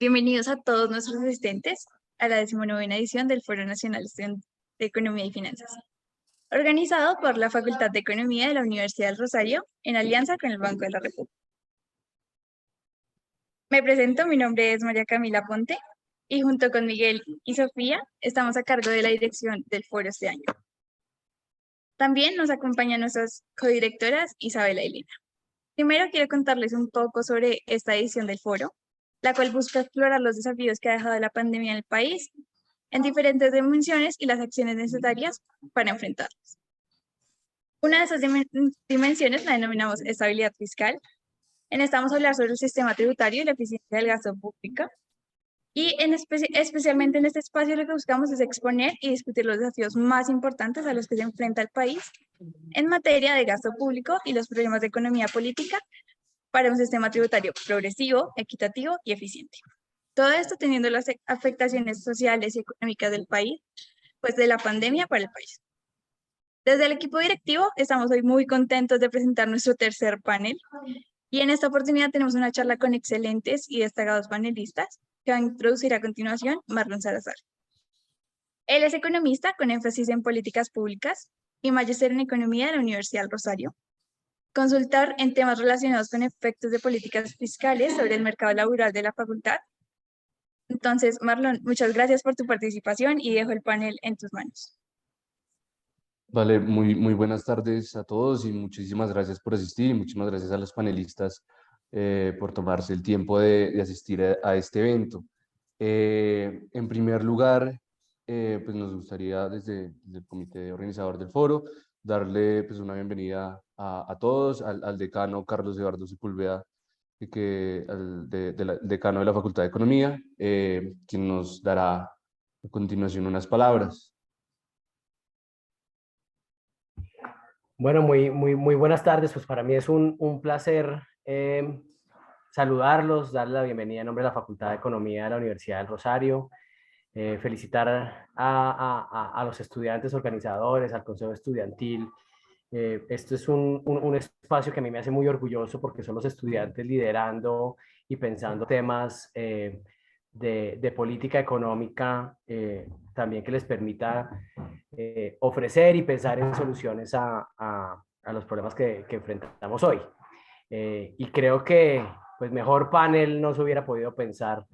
Bienvenidos a todos nuestros asistentes a la 19ª edición del Foro Nacional de Economía y Finanzas, organizado por la Facultad de Economía de la Universidad del Rosario en alianza con el Banco de la República. Me presento, mi nombre es María Camila Ponte y junto con Miguel y Sofía estamos a cargo de la dirección del foro este año. También nos acompañan nuestras codirectoras Isabela y Lina. Primero quiero contarles un poco sobre esta edición del foro, la cual busca explorar los desafíos que ha dejado la pandemia en el país en diferentes dimensiones y las acciones necesarias para enfrentarlos. Una de esas dimensiones la denominamos estabilidad fiscal. En esta vamos a hablar sobre el sistema tributario y la eficiencia del gasto público. Y especialmente en este espacio lo que buscamos es exponer y discutir los desafíos más importantes a los que se enfrenta el país en materia de gasto público y los problemas de economía política para un sistema tributario progresivo, equitativo y eficiente. Todo esto teniendo las afectaciones sociales y económicas del país, pues de la pandemia para el país. Desde el equipo directivo estamos hoy muy contentos de presentar nuestro tercer panel y en esta oportunidad tenemos una charla con excelentes y destacados panelistas que van a introducir a continuación Marlon Salazar. Él es economista con énfasis en políticas públicas y magíster en economía de la Universidad del Rosario. Consultar en temas relacionados con efectos de políticas fiscales sobre el mercado laboral de la facultad. Entonces, Marlon, muchas gracias por tu participación y dejo el panel en tus manos. Vale, muy buenas tardes a todos y muchísimas gracias por asistir y muchísimas gracias a los panelistas por tomarse el tiempo de asistir a este evento. En primer lugar, pues nos gustaría desde el comité organizador del foro darle pues una bienvenida a todos, al decano Carlos Eduardo Sepúlveda, decano de la Facultad de Economía, quien nos dará a continuación unas palabras. Bueno, muy buenas tardes. Pues para mí es un placer saludarlos, darle la bienvenida en nombre de la Facultad de Economía de la Universidad del Rosario, felicitar a los estudiantes organizadores, al Consejo Estudiantil. Esto es un espacio que a mí me hace muy orgulloso porque son los estudiantes liderando y pensando temas de política económica, también que les permita ofrecer y pensar en soluciones a los problemas que enfrentamos hoy. Y creo que pues mejor panel no se hubiera podido pensar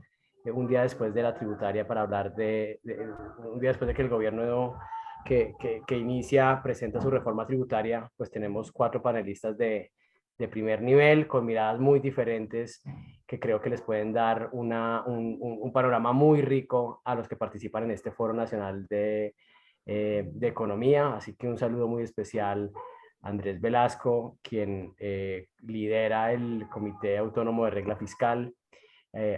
un día después de la tributaria para hablar un día después de que el gobierno que inicia presenta su reforma tributaria, pues tenemos 4 panelistas de primer nivel con miradas muy diferentes que creo que les pueden dar un panorama muy rico a los que participan en este Foro Nacional de Economía. Así que un saludo muy especial a Andrés Velasco, quien lidera el Comité Autónomo de Regla Fiscal,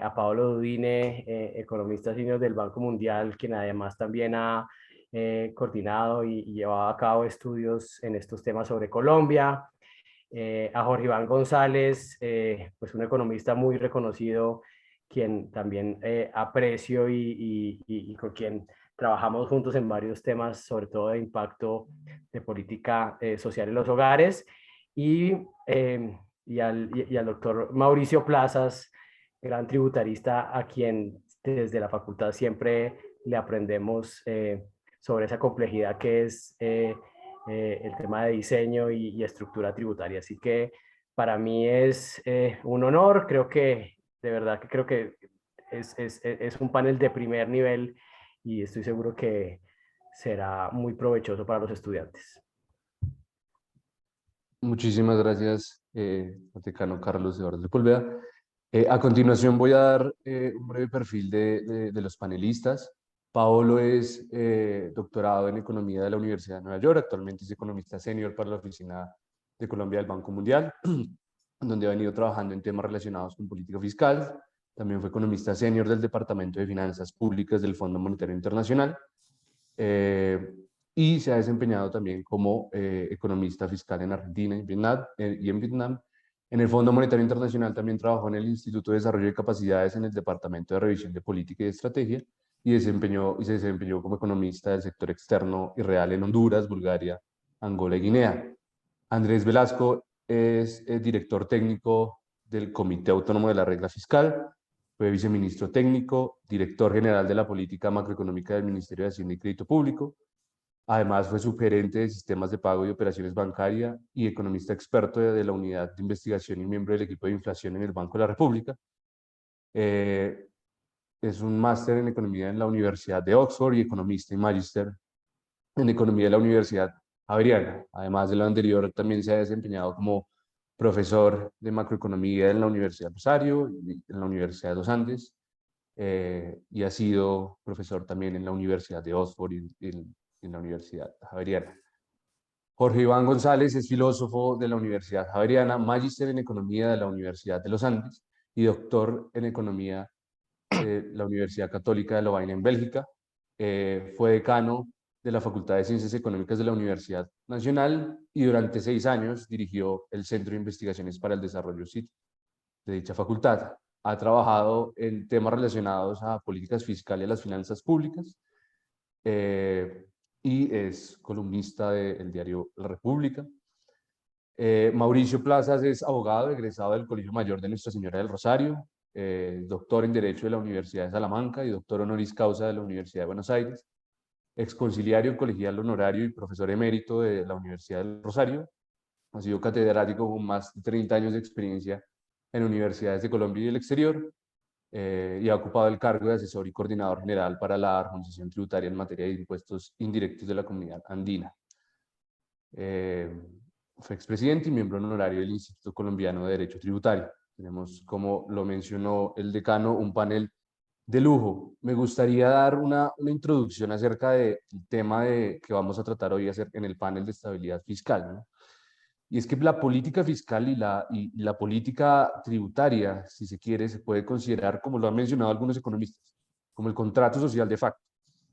a Paolo Dudine, economista senior del Banco Mundial, quien además también ha coordinado y llevado a cabo estudios en estos temas sobre Colombia, a Jorge Iván González, pues un economista muy reconocido, quien también aprecio y con quien trabajamos juntos en varios temas, sobre todo de impacto de política social en los hogares, y al doctor Mauricio Plazas, gran tributarista, a quien desde la facultad siempre le aprendemos sobre esa complejidad que es el tema de diseño y estructura tributaria. Así que para mí es un honor, creo que de verdad que creo que es un panel de primer nivel y estoy seguro que será muy provechoso para los estudiantes. Muchísimas gracias, decano Carlos Eduardo Sepúlveda. A continuación voy a dar un breve perfil de los panelistas. Paolo es doctorado en Economía de la Universidad de Nueva York, actualmente es economista senior para la Oficina de Colombia del Banco Mundial, donde ha venido trabajando en temas relacionados con política fiscal. También fue economista senior del Departamento de Finanzas Públicas del Fondo Monetario Internacional y se ha desempeñado también como economista fiscal en Argentina y en Vietnam. En el Fondo Monetario Internacional también trabajó en el Instituto de Desarrollo de Capacidades en el Departamento de Revisión de Política y de Estrategia y se desempeñó como economista del sector externo y real en Honduras, Bulgaria, Angola y Guinea. Andrés Velasco es el director técnico del Comité Autónomo de la Regla Fiscal, fue viceministro técnico, director general de la política macroeconómica del Ministerio de Hacienda y Crédito Público. Además, fue subgerente de sistemas de pago y operaciones bancarias y economista experto de la unidad de investigación y miembro del equipo de inflación en el Banco de la República. Es un máster en economía en la Universidad de Oxford y economista y magíster en economía de la Universidad Javeriana. Además de lo anterior, también se ha desempeñado como profesor de macroeconomía en la Universidad de Rosario y en la Universidad de los Andes, y ha sido profesor también en la Universidad de Oxford y en la Universidad Javeriana. Jorge Iván González es filósofo de la Universidad Javeriana, magíster en economía de la Universidad de los Andes y doctor en economía de la Universidad Católica de Lovaina en Bélgica. Fue decano de la Facultad de Ciencias Económicas de la Universidad Nacional y durante 6 años dirigió el Centro de Investigaciones para el Desarrollo CIT de dicha facultad. Ha trabajado en temas relacionados a políticas fiscales y a las finanzas públicas, y es columnista del diario La República. Mauricio Plazas es abogado egresado del Colegio Mayor de Nuestra Señora del Rosario, doctor en Derecho de la Universidad de Salamanca y doctor honoris causa de la Universidad de Buenos Aires, exconsiliario colegial honorario y profesor emérito de la Universidad del Rosario. Ha sido catedrático con más de 30 años de experiencia en universidades de Colombia y el exterior, y ha ocupado el cargo de asesor y coordinador general para la armonización tributaria en materia de impuestos indirectos de la Comunidad Andina. Fue expresidente y miembro honorario del Instituto Colombiano de Derecho Tributario. Tenemos, como lo mencionó el decano, un panel de lujo. Me gustaría dar una introducción acerca del tema que vamos a tratar hoy en el panel de estabilidad fiscal, ¿no? Y es que la política fiscal y la política tributaria, si se quiere, se puede considerar, como lo han mencionado algunos economistas, como el contrato social de facto.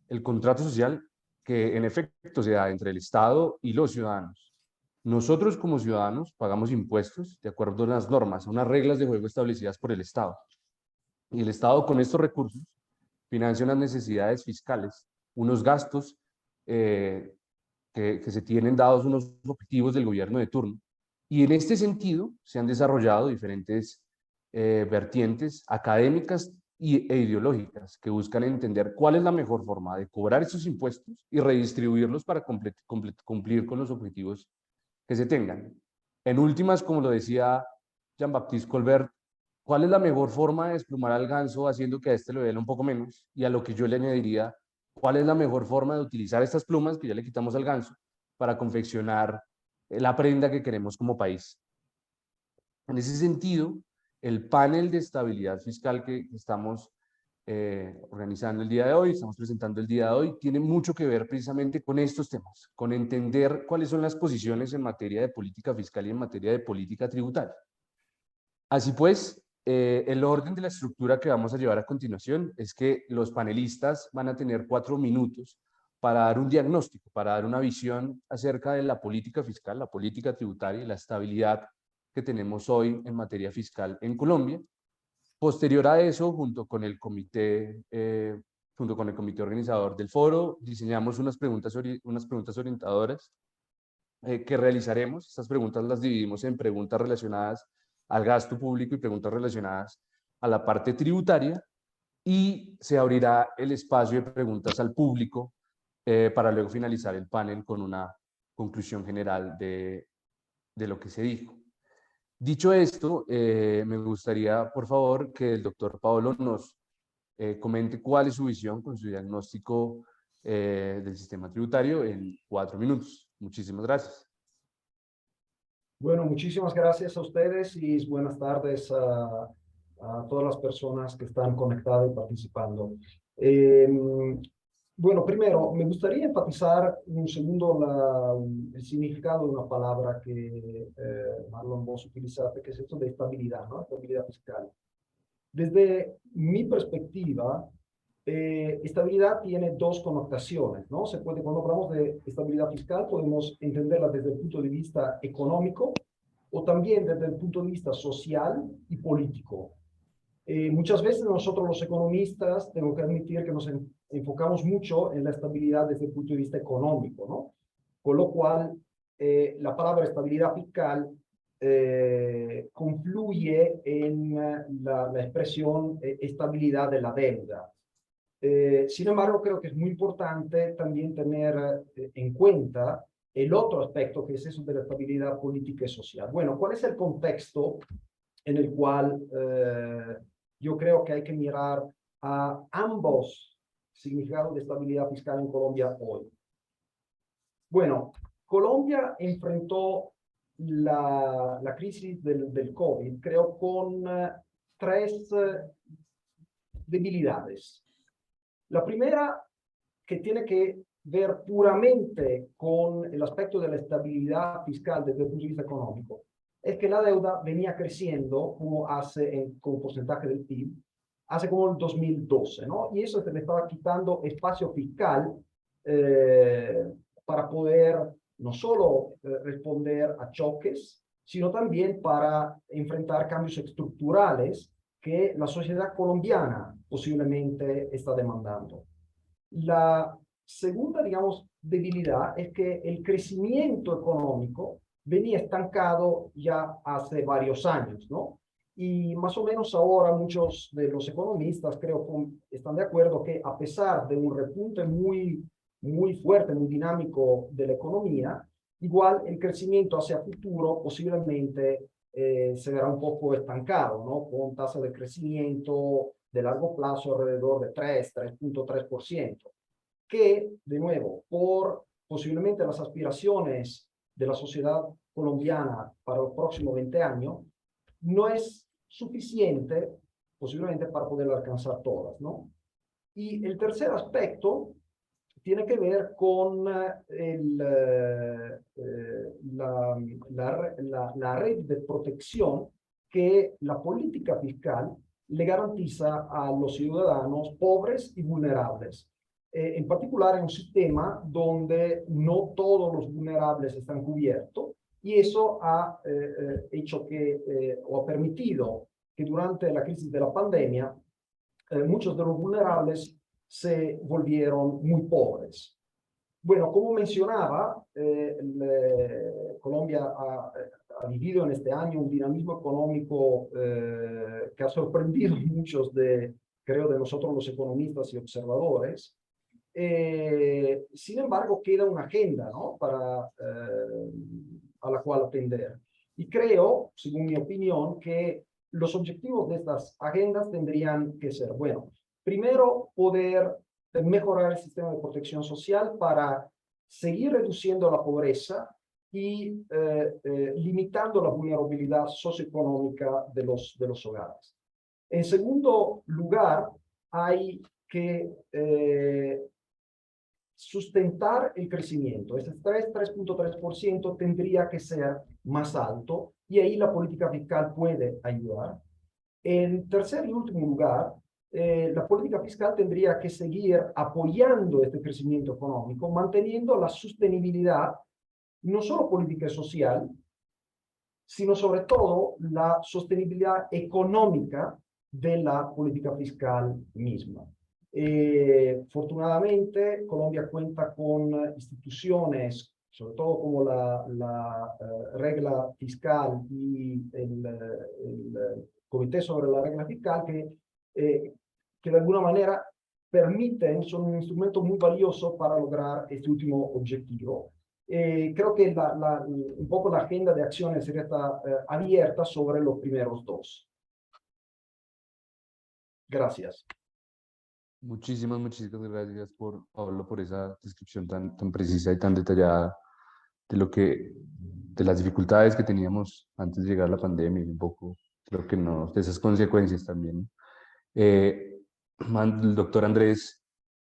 El contrato social que en efecto se da entre el Estado y los ciudadanos. Nosotros como ciudadanos pagamos impuestos de acuerdo a unas normas, a unas reglas de juego establecidas por el Estado. Y el Estado con estos recursos financia unas necesidades fiscales, unos gastos que se tienen dados unos objetivos del gobierno de turno. Y en este sentido se han desarrollado diferentes vertientes académicas e ideológicas que buscan entender cuál es la mejor forma de cobrar esos impuestos y redistribuirlos para cumplir con los objetivos que se tengan. En últimas, como lo decía Jean-Baptiste Colbert, ¿cuál es la mejor forma de desplumar al ganso haciendo que a este lo duela un poco menos? Y a lo que yo le añadiría, ¿cuál es la mejor forma de utilizar estas plumas que ya le quitamos al ganso para confeccionar la prenda que queremos como país? En ese sentido, el panel de estabilidad fiscal que estamos organizando el día de hoy, estamos presentando el día de hoy, tiene mucho que ver precisamente con estos temas, con entender cuáles son las posiciones en materia de política fiscal y en materia de política tributaria. Así pues, el orden de la estructura que vamos a llevar a continuación es que los panelistas van a tener 4 minutos para dar un diagnóstico, para dar una visión acerca de la política fiscal, la política tributaria y la estabilidad que tenemos hoy en materia fiscal en Colombia. Posterior a eso, junto con el comité organizador del foro, diseñamos unas preguntas orientadoras que realizaremos. Estas preguntas las dividimos en preguntas relacionadas al gasto público y preguntas relacionadas a la parte tributaria, y se abrirá el espacio de preguntas al público para luego finalizar el panel con una conclusión general de lo que se dijo. Dicho esto, me gustaría, por favor, que el doctor Paolo nos comente cuál es su visión con su diagnóstico del sistema tributario en 4 minutos. Muchísimas gracias. Bueno, muchísimas gracias a ustedes y buenas tardes a todas las personas que están conectadas y participando. Bueno, primero, me gustaría enfatizar un segundo el significado de una palabra que Marlon vos utilizaste, que es esto de estabilidad, ¿no? Estabilidad fiscal. Desde mi perspectiva, estabilidad tiene 2 connotaciones, ¿no? Cuando hablamos de estabilidad fiscal, podemos entenderla desde el punto de vista económico o también desde el punto de vista social y político. Muchas veces nosotros los economistas, tengo que admitir que nos enfocamos mucho en la estabilidad desde el punto de vista económico, ¿no? Con lo cual, la palabra estabilidad fiscal confluye en la expresión estabilidad de la deuda. Sin embargo, creo que es muy importante también tener en cuenta el otro aspecto, que es eso de la estabilidad política y social. Bueno, ¿cuál es el contexto en el cual yo creo que hay que mirar a ambos significados de estabilidad fiscal en Colombia hoy? Bueno, Colombia enfrentó la crisis del COVID, creo, con tres debilidades. La primera, que tiene que ver puramente con el aspecto de la estabilidad fiscal desde el punto de vista económico, es que la deuda venía creciendo como porcentaje del PIB hace como el 2012, ¿no? Y eso se le estaba quitando espacio fiscal para poder no solo responder a choques, sino también para enfrentar cambios estructurales que la sociedad colombiana posiblemente está demandando. La segunda, digamos, debilidad es que el crecimiento económico venía estancado ya hace varios años, ¿no? Y más o menos ahora muchos de los economistas creo que están de acuerdo que a pesar de un repunte muy fuerte, muy dinámico de la economía, igual el crecimiento hacia futuro posiblemente se verá un poco estancado, ¿no? Con tasas de crecimiento de largo plazo alrededor de 3.3%, que, de nuevo, por posiblemente las aspiraciones de la sociedad colombiana para los próximos 20 años, no es suficiente posiblemente para poder alcanzar todas, ¿no? Y el tercer aspecto tiene que ver con la red de protección que la política fiscal le garantiza a los ciudadanos pobres y vulnerables. En particular en un sistema donde no todos los vulnerables están cubiertos, y eso ha hecho que, o ha permitido que durante la crisis de la pandemia, muchos de los vulnerables se volvieron muy pobres. Bueno, como mencionaba, Colombia ha vivido en este año un dinamismo económico que ha sorprendido a muchos creo, de nosotros los economistas y observadores. Sin embargo, queda una agenda, ¿no? A la cual atender. Y creo, según mi opinión, que los objetivos de estas agendas tendrían que ser, bueno, primero, poder mejorar el sistema de protección social para seguir reduciendo la pobreza y limitando la vulnerabilidad socioeconómica de los hogares. En segundo lugar, hay que sustentar el crecimiento. Ese 3.3% tendría que ser más alto y ahí la política fiscal puede ayudar. En tercer y último lugar, la política fiscal tendría que seguir apoyando este crecimiento económico, manteniendo la sostenibilidad, no solo política y social, sino sobre todo la sostenibilidad económica de la política fiscal misma. Fortunadamente, Colombia cuenta con instituciones, sobre todo como la regla fiscal y el Comité sobre la regla fiscal, que de alguna manera son un instrumento muy valioso para lograr este último objetivo. Creo que un poco la agenda de acciones sería abierta sobre los primeros dos. Gracias. Muchísimas gracias, Pablo, por esa descripción tan precisa y tan detallada de las dificultades que teníamos antes de llegar a la pandemia y un poco, creo que de esas consecuencias también. El doctor Andrés,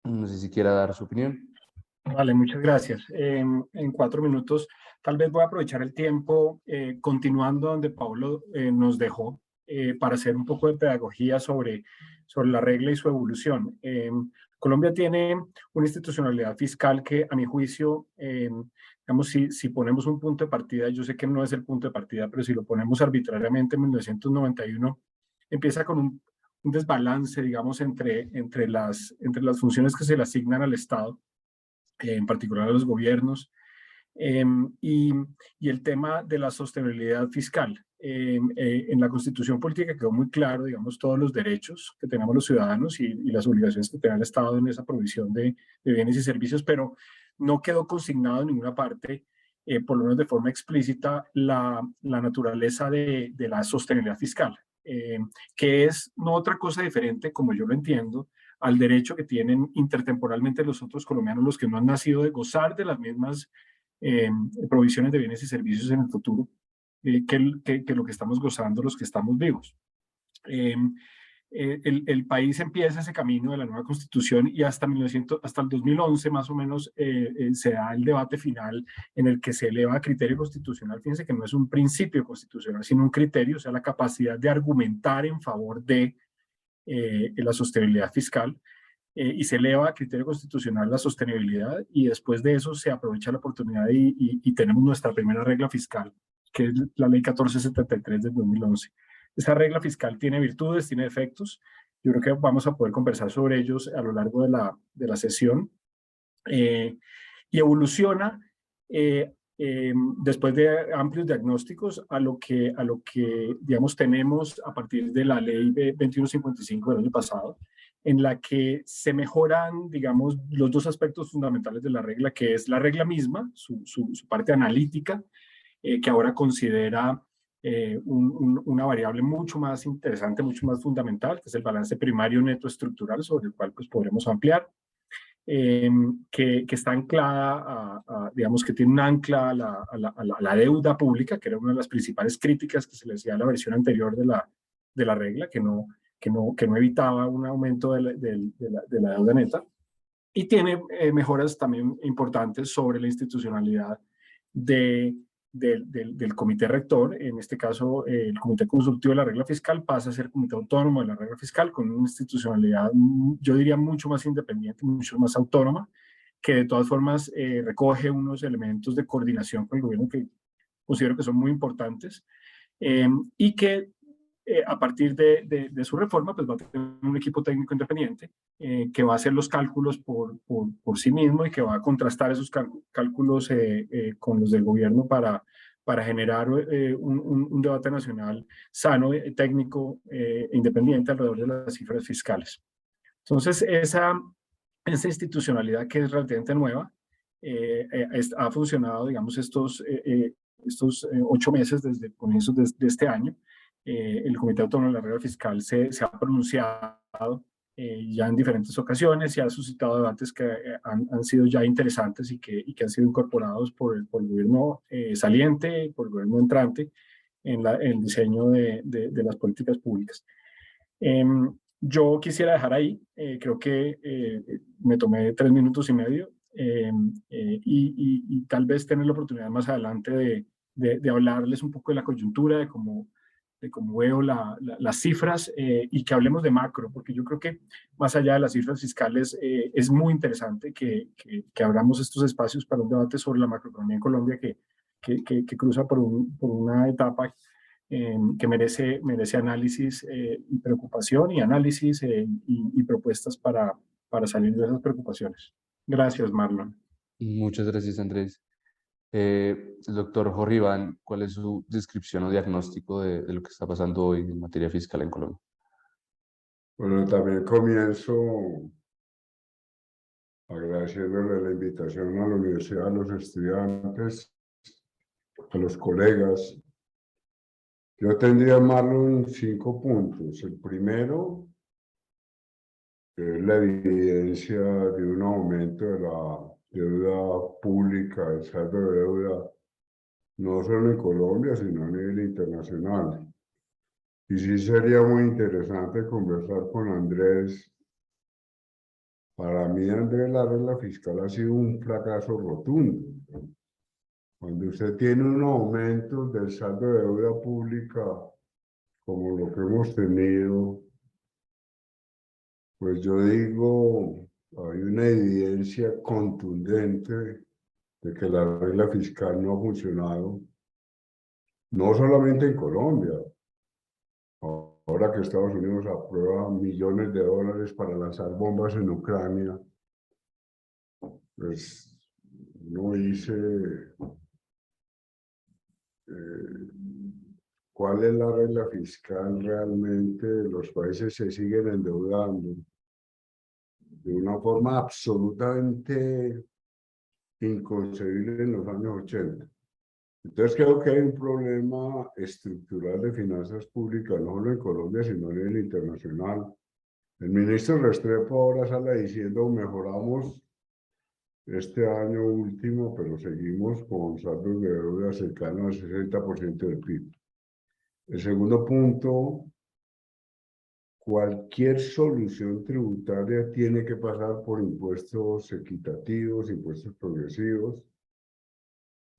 no sé si quiera dar su opinión. Vale, muchas gracias. En 4 minutos, tal vez voy a aprovechar el tiempo continuando donde Pablo nos dejó para hacer un poco de pedagogía sobre la regla y su evolución. Colombia tiene una institucionalidad fiscal que, a mi juicio, digamos, si ponemos un punto de partida, yo sé que no es el punto de partida, pero si lo ponemos arbitrariamente en 1991, empieza con un desbalance, digamos, entre las funciones que se le asignan al Estado, en particular a los gobiernos, Y el tema de la sostenibilidad fiscal. En la Constitución Política quedó muy claro, digamos, todos los derechos que tenemos los ciudadanos y las obligaciones que tiene el Estado en esa provisión de bienes y servicios, pero no quedó consignado en ninguna parte, por lo menos de forma explícita, la naturaleza de la sostenibilidad fiscal, que es no otra cosa diferente, como yo lo entiendo, al derecho que tienen intertemporalmente los otros colombianos, los que no han nacido, de gozar de las mismas provisiones de bienes y servicios en el futuro, que lo que estamos gozando los que estamos vivos. El país empieza ese camino de la nueva constitución y hasta el 2011 más o menos se da el debate final en el que se eleva a criterio constitucional. Fíjense que no es un principio constitucional, sino un criterio, o sea, la capacidad de argumentar en favor de la sostenibilidad fiscal. Y se eleva a criterio constitucional la sostenibilidad, y después de eso se aprovecha la oportunidad y tenemos nuestra primera regla fiscal, que es la Ley 1473 del 2011. Esta regla fiscal tiene virtudes, tiene defectos. Yo creo que vamos a poder conversar sobre ellos a lo largo de la sesión. Y evoluciona después de amplios diagnósticos a lo que digamos, tenemos a partir de la Ley 2155 del año pasado, en la que se mejoran, digamos, los dos aspectos fundamentales de la regla, que es la regla misma, su parte analítica, que ahora considera una variable mucho más interesante, mucho más fundamental, que es el balance primario neto estructural, sobre el cual pues podremos ampliar, que está anclada digamos, que tiene un ancla a la deuda pública, que era una de las principales críticas que se le hacía a la versión anterior de la regla, que no evitaba un aumento de la deuda neta, y tiene mejoras también importantes sobre la institucionalidad del comité rector. En este caso, el comité consultivo de la regla fiscal pasa a ser comité autónomo de la regla fiscal, con una institucionalidad, yo diría, mucho más independiente, mucho más autónoma, que de todas formas recoge unos elementos de coordinación con el gobierno que considero que son muy importantes, y que a partir de su reforma, pues va a tener un equipo técnico independiente que va a hacer los cálculos por sí mismo y que va a contrastar esos cálculos con los del gobierno para generar un debate nacional sano, técnico, independiente alrededor de las cifras fiscales. Entonces, esa institucionalidad, que es relativamente nueva, ha funcionado, digamos, estos 8 meses desde comienzos de este año. El Comité Autónomo de la Regla Fiscal se ha pronunciado ya en diferentes ocasiones y ha suscitado debates que han sido ya interesantes y que han sido incorporados por el gobierno saliente, por el gobierno entrante, en el diseño de las políticas públicas. Yo quisiera dejar ahí, creo que me tomé 3 minutos y medio, y tal vez tener la oportunidad más adelante de hablarles un poco de la coyuntura, de cómo veo las cifras, y que hablemos de macro, porque yo creo que más allá de las cifras fiscales es muy interesante que abramos estos espacios para un debate sobre la macroeconomía en Colombia que cruza por una etapa que merece análisis y preocupación, y análisis y propuestas para salir de esas preocupaciones. Gracias, Marlon. Muchas gracias, Andrés. Doctor Jorge Iván, ¿cuál es su descripción o diagnóstico de lo que está pasando hoy en materia fiscal en Colombia? Bueno, también comienzo agradeciéndole la invitación a la universidad, a los estudiantes, a los colegas. Yo tendría Marlo en 5 puntos. El primero es la evidencia de un aumento de la deuda pública, el saldo de deuda, no solo en Colombia, sino a nivel internacional. Y sí sería muy interesante conversar con Andrés. Para mí, Andrés, la regla fiscal ha sido un fracaso rotundo. Cuando usted tiene un aumento del saldo de deuda pública como lo que hemos tenido, pues yo digo, hay una evidencia contundente de que la regla fiscal no ha funcionado, no solamente en Colombia. Ahora que Estados Unidos aprueba millones de dólares para lanzar bombas en Ucrania, pues uno dice, ¿cuál es la regla fiscal realmente? Los países se siguen endeudando de una forma absolutamente inconcebible en los años 80. Entonces creo que hay un problema estructural de finanzas públicas, no solo en Colombia, sino a nivel internacional. El ministro Restrepo ahora sale diciendo, mejoramos este año último, pero seguimos con saldos de deuda cercanos al 60% del PIB. El segundo punto, cualquier solución tributaria tiene que pasar por impuestos equitativos, impuestos progresivos.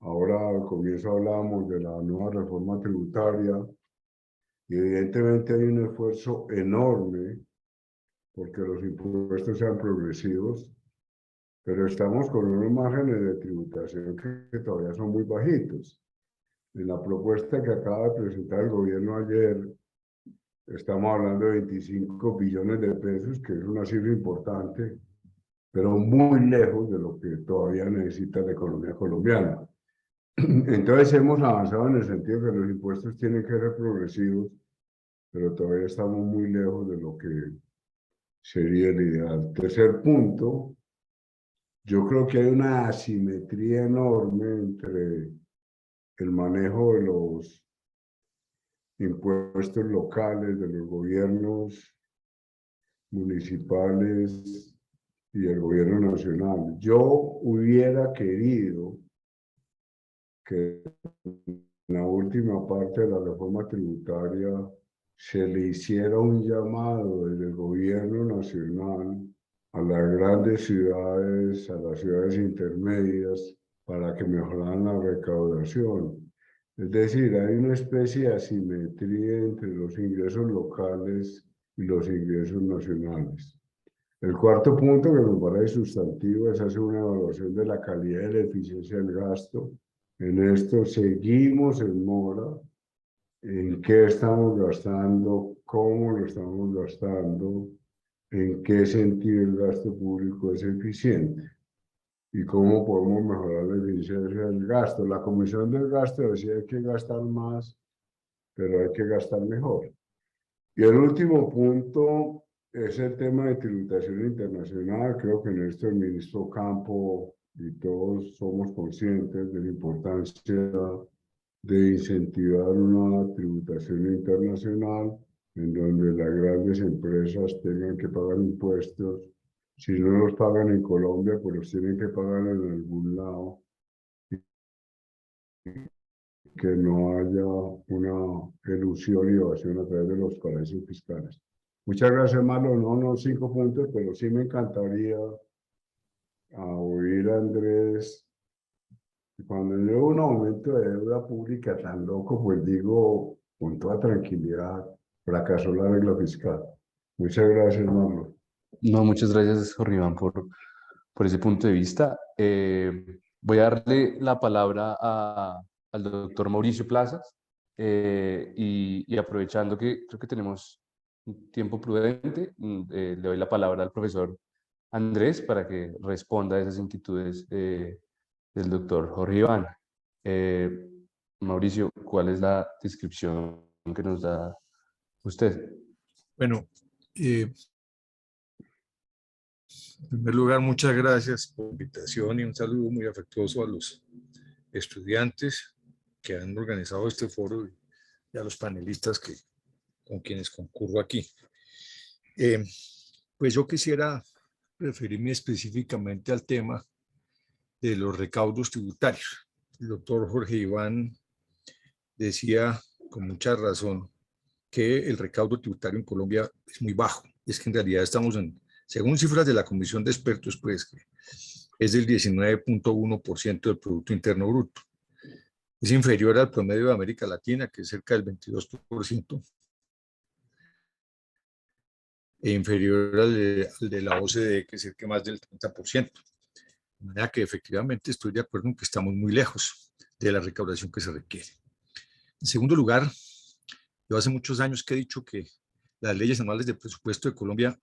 Ahora al comienzo hablábamos de la nueva reforma tributaria y evidentemente hay un esfuerzo enorme porque los impuestos sean progresivos, pero estamos con unos márgenes de tributación que todavía son muy bajitos. En la propuesta que acaba de presentar el gobierno ayer, estamos hablando de 25 billones de pesos, que es una cifra importante, pero muy lejos de lo que todavía necesita la economía colombiana. Entonces hemos avanzado en el sentido que los impuestos tienen que ser progresivos, pero todavía estamos muy lejos de lo que sería el ideal. Tercer punto, yo creo que hay una asimetría enorme entre el manejo de los impuestos locales, de los gobiernos municipales y el gobierno nacional. Yo hubiera querido que en la última parte de la reforma tributaria se le hiciera un llamado desde el gobierno nacional a las grandes ciudades, a las ciudades intermedias, para que mejoraran la recaudación. Es decir, hay una especie de asimetría entre los ingresos locales y los ingresos nacionales. El cuarto punto que me parece sustantivo es hacer una evaluación de la calidad y la eficiencia del gasto. En esto seguimos en mora, en qué estamos gastando, cómo lo estamos gastando, en qué sentido el gasto público es eficiente y cómo podemos mejorar la eficiencia del gasto. La Comisión del Gasto decía que hay que gastar más, pero hay que gastar mejor. Y el último punto es el tema de tributación internacional. Creo que en esto el ministro Campo y todos somos conscientes de la importancia de incentivar una tributación internacional en donde las grandes empresas tengan que pagar impuestos. Si no los pagan en Colombia, pues los tienen que pagar en algún lado. Que no haya una elusión y evasión a través de los paraísos fiscales. Muchas gracias, Marlon. No 5 puntos, pero sí me encantaría oír a Andrés. Cuando veo un aumento de deuda pública tan loco, pues digo con toda tranquilidad, fracasó la regla fiscal. Muchas gracias, Marlon. No, muchas gracias, Jorge Iván, por ese punto de vista. Voy a darle la palabra al doctor Mauricio Plazas y aprovechando que creo que tenemos un tiempo prudente, le doy la palabra al profesor Andrés para que responda a esas inquietudes del doctor Jorge Iván. Mauricio, ¿cuál es la descripción que nos da usted? Bueno, en primer lugar, muchas gracias por la invitación y un saludo muy afectuoso a los estudiantes que han organizado este foro y a los panelistas con quienes concurro aquí. Pues yo quisiera referirme específicamente al tema de los recaudos tributarios. El doctor Jorge Iván decía con mucha razón que el recaudo tributario en Colombia es muy bajo. Es que en realidad estamos según cifras de la Comisión de Expertos, pues es del 19.1% del Producto Interno Bruto. Es inferior al promedio de América Latina, que es cerca del 22%, e inferior al de la OCDE, que es cerca más del 30%. De manera que efectivamente estoy de acuerdo en que estamos muy lejos de la recaudación que se requiere. En segundo lugar, yo hace muchos años que he dicho que las leyes anuales de presupuesto de Colombia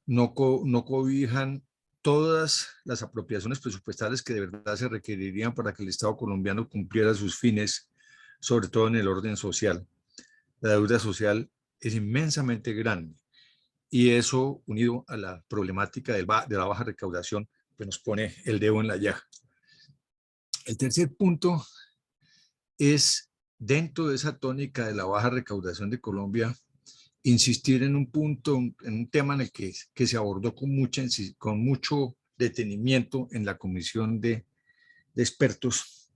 no cobijan todas las apropiaciones presupuestales que de verdad se requerirían para que el Estado colombiano cumpliera sus fines, sobre todo en el orden social. La deuda social es inmensamente grande y eso, unido a la problemática de la baja recaudación, pues nos pone el dedo en la llaga. El tercer punto es, dentro de esa tónica de la baja recaudación de Colombia, insistir en un punto, en un tema en el que se abordó con mucho detenimiento en la comisión de expertos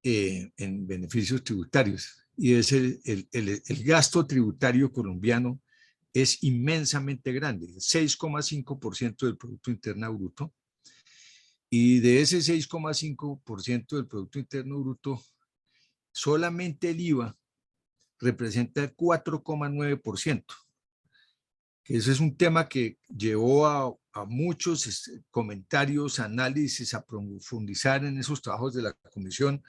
en beneficios tributarios, y es el gasto tributario colombiano es inmensamente grande, 6,5% del Producto Interno Bruto, y de ese 6,5% del Producto Interno Bruto, solamente el IVA representa el 4,9%. Ese es un tema que llevó a muchos comentarios, análisis, a profundizar en esos trabajos de la comisión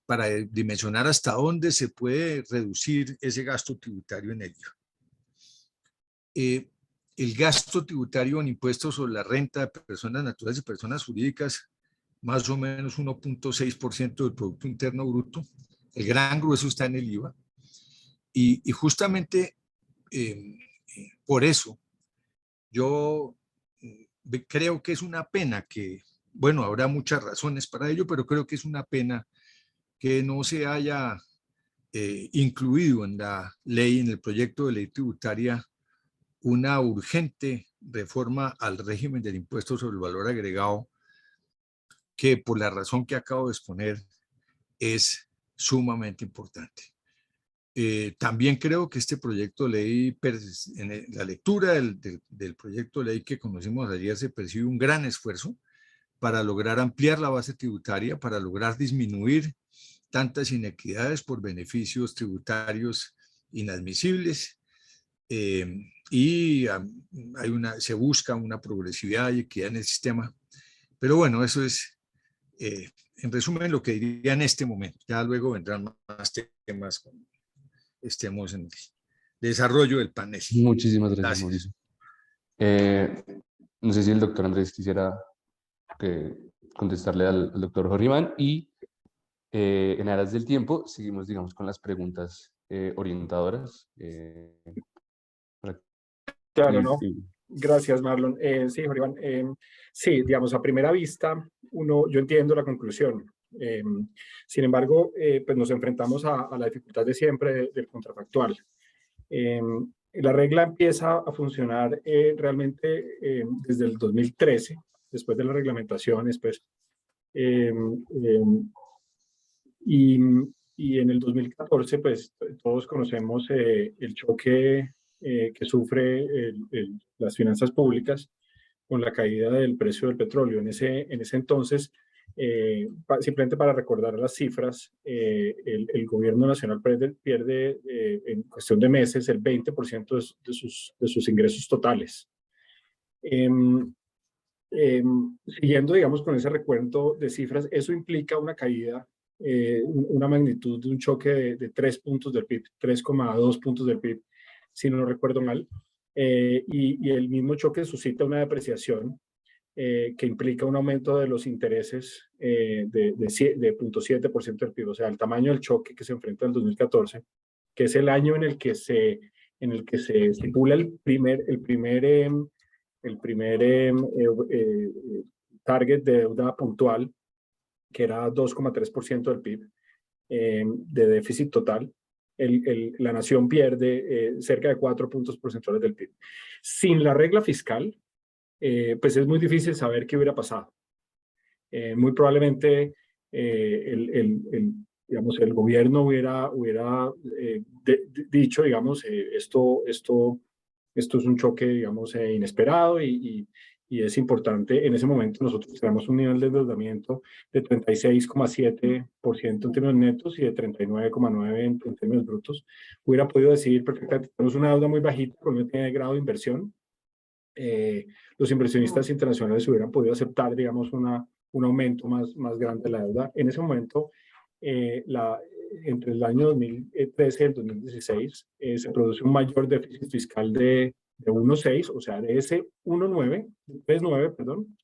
para dimensionar hasta dónde se puede reducir ese gasto tributario en el IVA. El gasto tributario en impuestos sobre la renta de personas naturales y personas jurídicas, más o menos 1,6% del Producto Interno Bruto. El gran grueso está en el IVA. Y justamente por eso yo creo que es una pena que, bueno, habrá muchas razones para ello, pero creo que es una pena que no se haya incluido en la ley, en el proyecto de ley tributaria, una urgente reforma al régimen del impuesto sobre el valor agregado, que por la razón que acabo de exponer es sumamente importante. También creo que este proyecto de ley, en la lectura del proyecto de ley que conocimos ayer, se percibe un gran esfuerzo para lograr ampliar la base tributaria, para lograr disminuir tantas inequidades por beneficios tributarios inadmisibles, y se busca una progresividad y equidad en el sistema. Pero bueno, eso es, en resumen, lo que diría en este momento. Ya luego vendrán más temas cuando estemos en el desarrollo del panel. Muchísimas gracias, Mauricio. No sé si el doctor Andrés quisiera contestarle al doctor Jorge Iván, y en aras del tiempo seguimos, digamos, con las preguntas orientadoras. Claro, ¿no? Gracias, Marlon. Sí, Jorge Iván. Sí, digamos, a primera vista, yo entiendo la conclusión. Sin embargo, pues nos enfrentamos a la dificultad de siempre del contrafactual. La regla empieza a funcionar realmente desde el 2013, después de la reglamentación, después. Y en el 2014, pues todos conocemos el choque que sufre las finanzas públicas con la caída del precio del petróleo. En ese entonces, simplemente para recordar las cifras, el gobierno nacional pierde en cuestión de meses el 20% de sus ingresos totales. Siguiendo, digamos, con ese recuento de cifras, eso implica una caída, una magnitud de un choque de 3 puntos del PIB, 3,2 puntos del PIB, si no recuerdo mal, y el mismo choque suscita una depreciación que implica un aumento de los intereses de 0,7% del PIB, o sea, el tamaño del choque que se enfrenta en el 2014, que es el año en el que se estipula el primer target de deuda puntual, que era 2,3% del PIB de déficit total. La nación pierde cerca de 4 puntos porcentuales del PIB. Sin la regla fiscal, pues es muy difícil saber qué hubiera pasado. Muy probablemente digamos, el gobierno hubiera dicho, digamos, esto es un choque, digamos, inesperado y es importante. En ese momento nosotros tenemos un nivel de endeudamiento de 36,7% en términos netos y de 39,9% en términos brutos. Hubiera podido decidir perfectamente, tenemos una deuda muy bajita, Colombia tiene grado de inversión. Los inversionistas internacionales hubieran podido aceptar, digamos, un aumento más grande de la deuda. En ese momento, entre el año 2013 y el 2016, se produce un mayor déficit fiscal de de 1.6, o sea, de ese 3.9, perdón,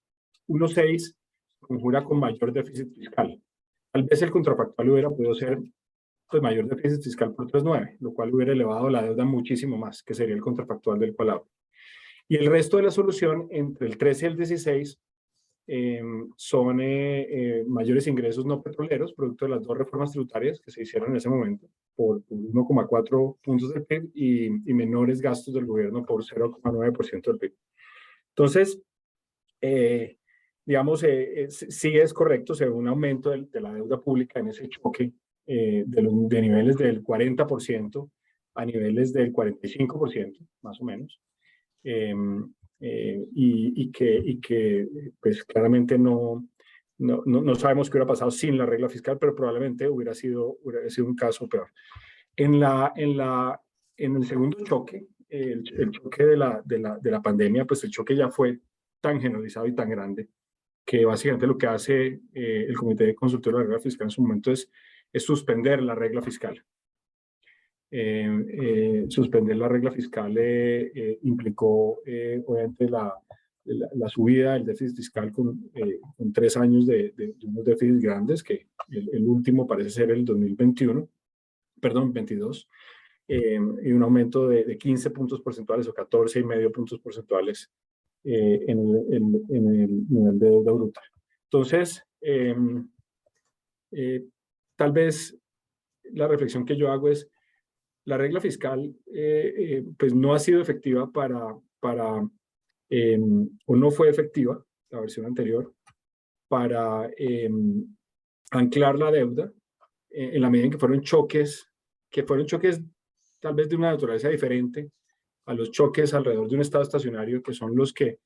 1.6 conjura con mayor déficit fiscal. Tal vez el contrafactual hubiera podido ser pues, mayor déficit fiscal por 3.9, lo cual hubiera elevado la deuda muchísimo más, que sería el contrafactual del cual hablo. Y el resto de la solución, entre el 13 y el 16, son mayores ingresos no petroleros, producto de las dos reformas tributarias que se hicieron en ese momento, por 1,4 puntos del PIB y menores gastos del gobierno por 0,9% del PIB. Entonces, digamos, sí es correcto, se ve un aumento de la deuda pública en ese choque de niveles del 40% a niveles del 45%, más o menos. Y que pues claramente no sabemos qué hubiera pasado sin la regla fiscal, pero probablemente hubiera sido un caso peor. En el segundo choque, el choque de la pandemia, pues el choque ya fue tan generalizado y tan grande que básicamente lo que hace el Comité de Consultoría de la Regla Fiscal en su momento es suspender la regla fiscal. Suspender la regla fiscal implicó obviamente la subida del déficit fiscal con 3 años de unos déficits grandes, que el último parece ser el 22, y un aumento de 15 puntos porcentuales o 14,5 puntos porcentuales en el nivel de deuda bruta. Entonces, tal vez la reflexión que yo hago es, la regla fiscal pues no ha sido efectiva o no fue efectiva, la versión anterior, para anclar la deuda en la medida en que fueron choques tal vez de una naturaleza diferente a los choques alrededor de un estado estacionario, que son los que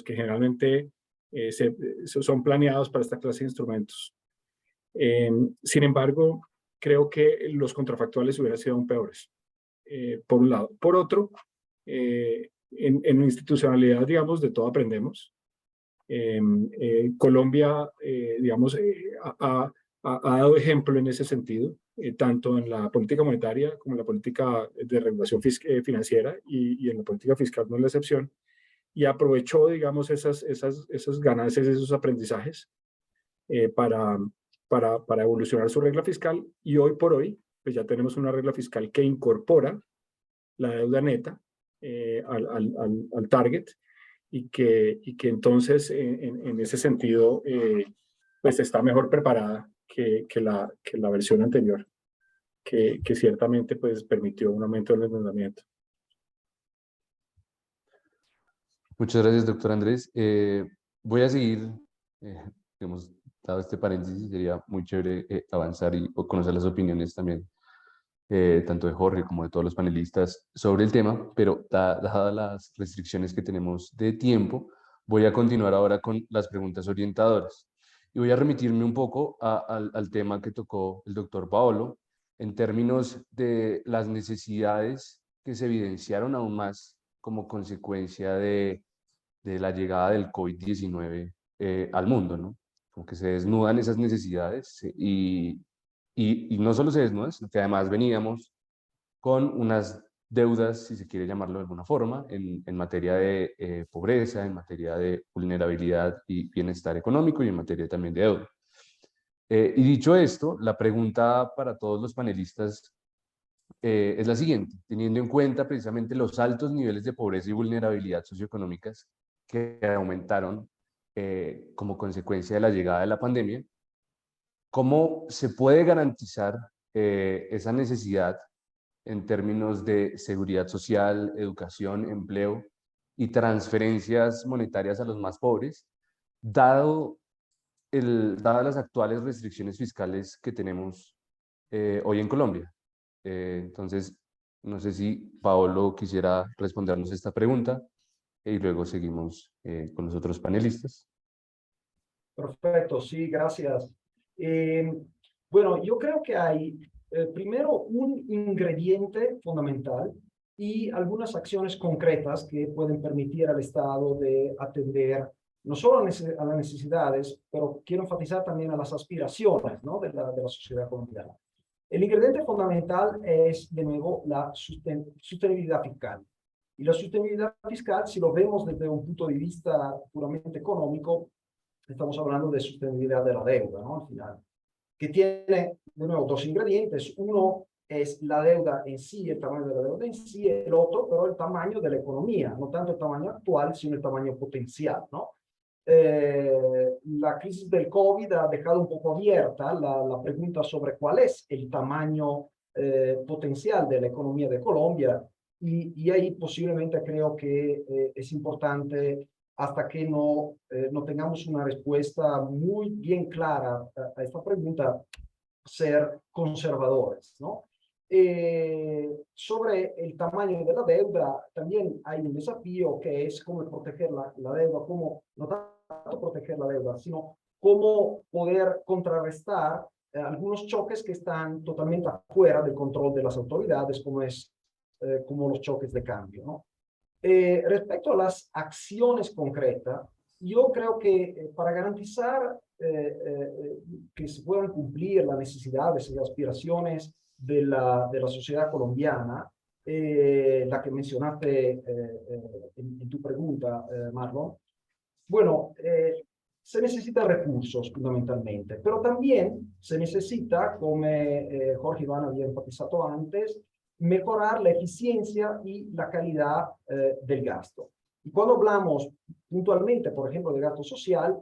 generalmente son planeados para esta clase de instrumentos. Sin embargo, creo que los contrafactuales hubieran sido aún peores, por un lado. Por otro, en institucionalidad, digamos, de todo aprendemos. Colombia, digamos, ha dado ejemplo en ese sentido, tanto en la política monetaria como en la política de regulación financiera, y en la política fiscal no es la excepción, y aprovechó, digamos, esas ganancias, esos aprendizajes para evolucionar su regla fiscal, y hoy por hoy pues ya tenemos una regla fiscal que incorpora la deuda neta al target, y que entonces en ese sentido pues está mejor preparada que la versión anterior, que ciertamente pues permitió un aumento del endeudamiento. Muchas gracias, doctor Andrés. Voy a seguir, hemos dado este paréntesis, sería muy chévere avanzar y conocer las opiniones también, tanto de Jorge como de todos los panelistas sobre el tema, pero dadas las restricciones que tenemos de tiempo, voy a continuar ahora con las preguntas orientadoras. Y voy a remitirme un poco al tema que tocó el doctor Paolo, en términos de las necesidades que se evidenciaron aún más como consecuencia de la llegada del COVID-19 al mundo, ¿no? Como que se desnudan esas necesidades y no solo se desnudan, sino que además veníamos con unas deudas, si se quiere llamarlo de alguna forma, en materia de pobreza, en materia de vulnerabilidad y bienestar económico, y en materia también de deuda. Y dicho esto, la pregunta para todos los panelistas es la siguiente: teniendo en cuenta precisamente los altos niveles de pobreza y vulnerabilidad socioeconómicas que aumentaron como consecuencia de la llegada de la pandemia, ¿cómo se puede garantizar esa necesidad en términos de seguridad social, educación, empleo y transferencias monetarias a los más pobres, dadas las actuales restricciones fiscales que tenemos hoy en Colombia? Entonces, no sé si Paolo quisiera respondernos esta pregunta y luego seguimos con los otros panelistas. Perfecto, sí, gracias. Bueno, yo creo que hay primero un ingrediente fundamental y algunas acciones concretas que pueden permitir al Estado de atender no solo a las necesidades, pero quiero enfatizar también a las aspiraciones, ¿no?, de la sociedad colombiana. El ingrediente fundamental es, de nuevo, la sostenibilidad fiscal. Y la sostenibilidad fiscal, si lo vemos desde un punto de vista puramente económico, estamos hablando de sostenibilidad de la deuda, ¿no? Al final, que tiene, de nuevo, dos ingredientes. Uno es la deuda en sí, el tamaño de la deuda en sí, el otro, pero el tamaño de la economía, no tanto el tamaño actual, sino el tamaño potencial, ¿no? La crisis del COVID ha dejado un poco abierta la pregunta sobre cuál es el tamaño potencial de la economía de Colombia, y ahí posiblemente creo que es importante, hasta que no tengamos una respuesta muy bien clara a esta pregunta, ser conservadores, ¿no? Sobre el tamaño de la deuda, también hay un desafío que es cómo proteger la deuda, cómo no tanto proteger la deuda, sino cómo poder contrarrestar algunos choques que están totalmente afuera del control de las autoridades, como los choques de cambio, ¿no? Respecto a las acciones concretas, yo creo que para garantizar que se puedan cumplir las necesidades y aspiraciones de la sociedad colombiana, la que mencionaste en tu pregunta, Marlon, bueno, se necesitan recursos fundamentalmente, pero también se necesita, como Jorge Iván había enfatizado antes, mejorar la eficiencia y la calidad del gasto. Y cuando hablamos puntualmente, por ejemplo, de gasto social,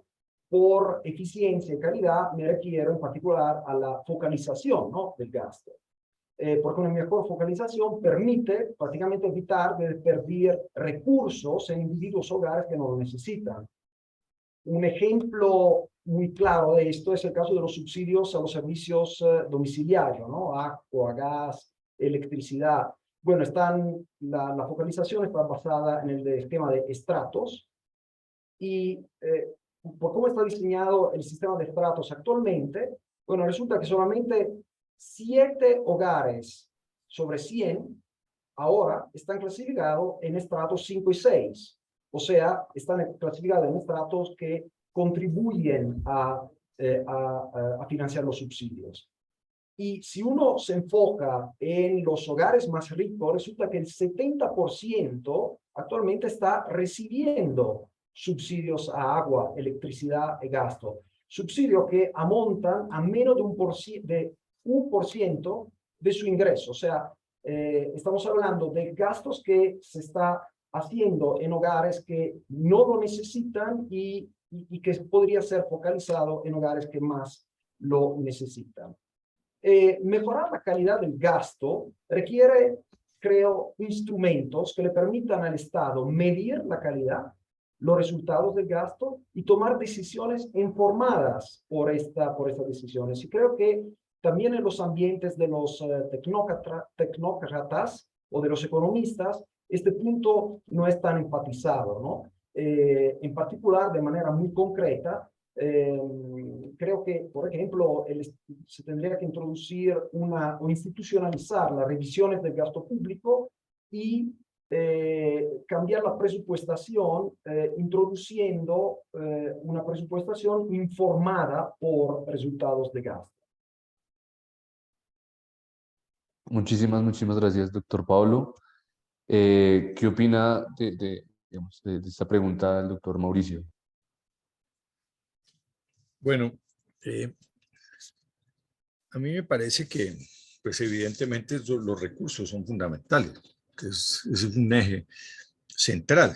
por eficiencia y calidad me refiero en particular a la focalización, ¿no?, del gasto. Porque una mejor focalización permite prácticamente evitar de perder recursos en individuos hogares que no lo necesitan. Un ejemplo muy claro de esto es el caso de los subsidios a los servicios domiciliarios, ¿no? Agua, gas, electricidad. Bueno, la focalización está basada en el esquema de estratos, y por cómo está diseñado el sistema de estratos actualmente, bueno, resulta que solamente 7 hogares sobre 100 ahora están clasificados en estratos 5 y 6. O sea, están clasificados en estratos que contribuyen a financiar los subsidios. Y si uno se enfoca en los hogares más ricos, resulta que el 70% actualmente está recibiendo subsidios a agua, electricidad y gasto. Subsidios que amontan a menos de 1% de su ingreso. O sea, estamos hablando de gastos que se está haciendo en hogares que no lo necesitan y que podría ser focalizado en hogares que más lo necesitan. Mejorar la calidad del gasto requiere, creo, instrumentos que le permitan al Estado medir la calidad, los resultados del gasto y tomar decisiones informadas por estas decisiones. Y creo que también en los ambientes de los tecnócratas o de los economistas, este punto no es tan enfatizado, ¿no? En particular, de manera muy concreta, creo que, por ejemplo, se tendría que introducir o institucionalizar las revisiones del gasto público y cambiar la presupuestación, introduciendo una presupuestación informada por resultados de gasto. Muchísimas gracias, doctor Pablo. ¿Qué opina digamos, de esta pregunta el doctor Mauricio? Bueno, a mí me parece que, pues evidentemente los recursos son fundamentales, que es un eje central.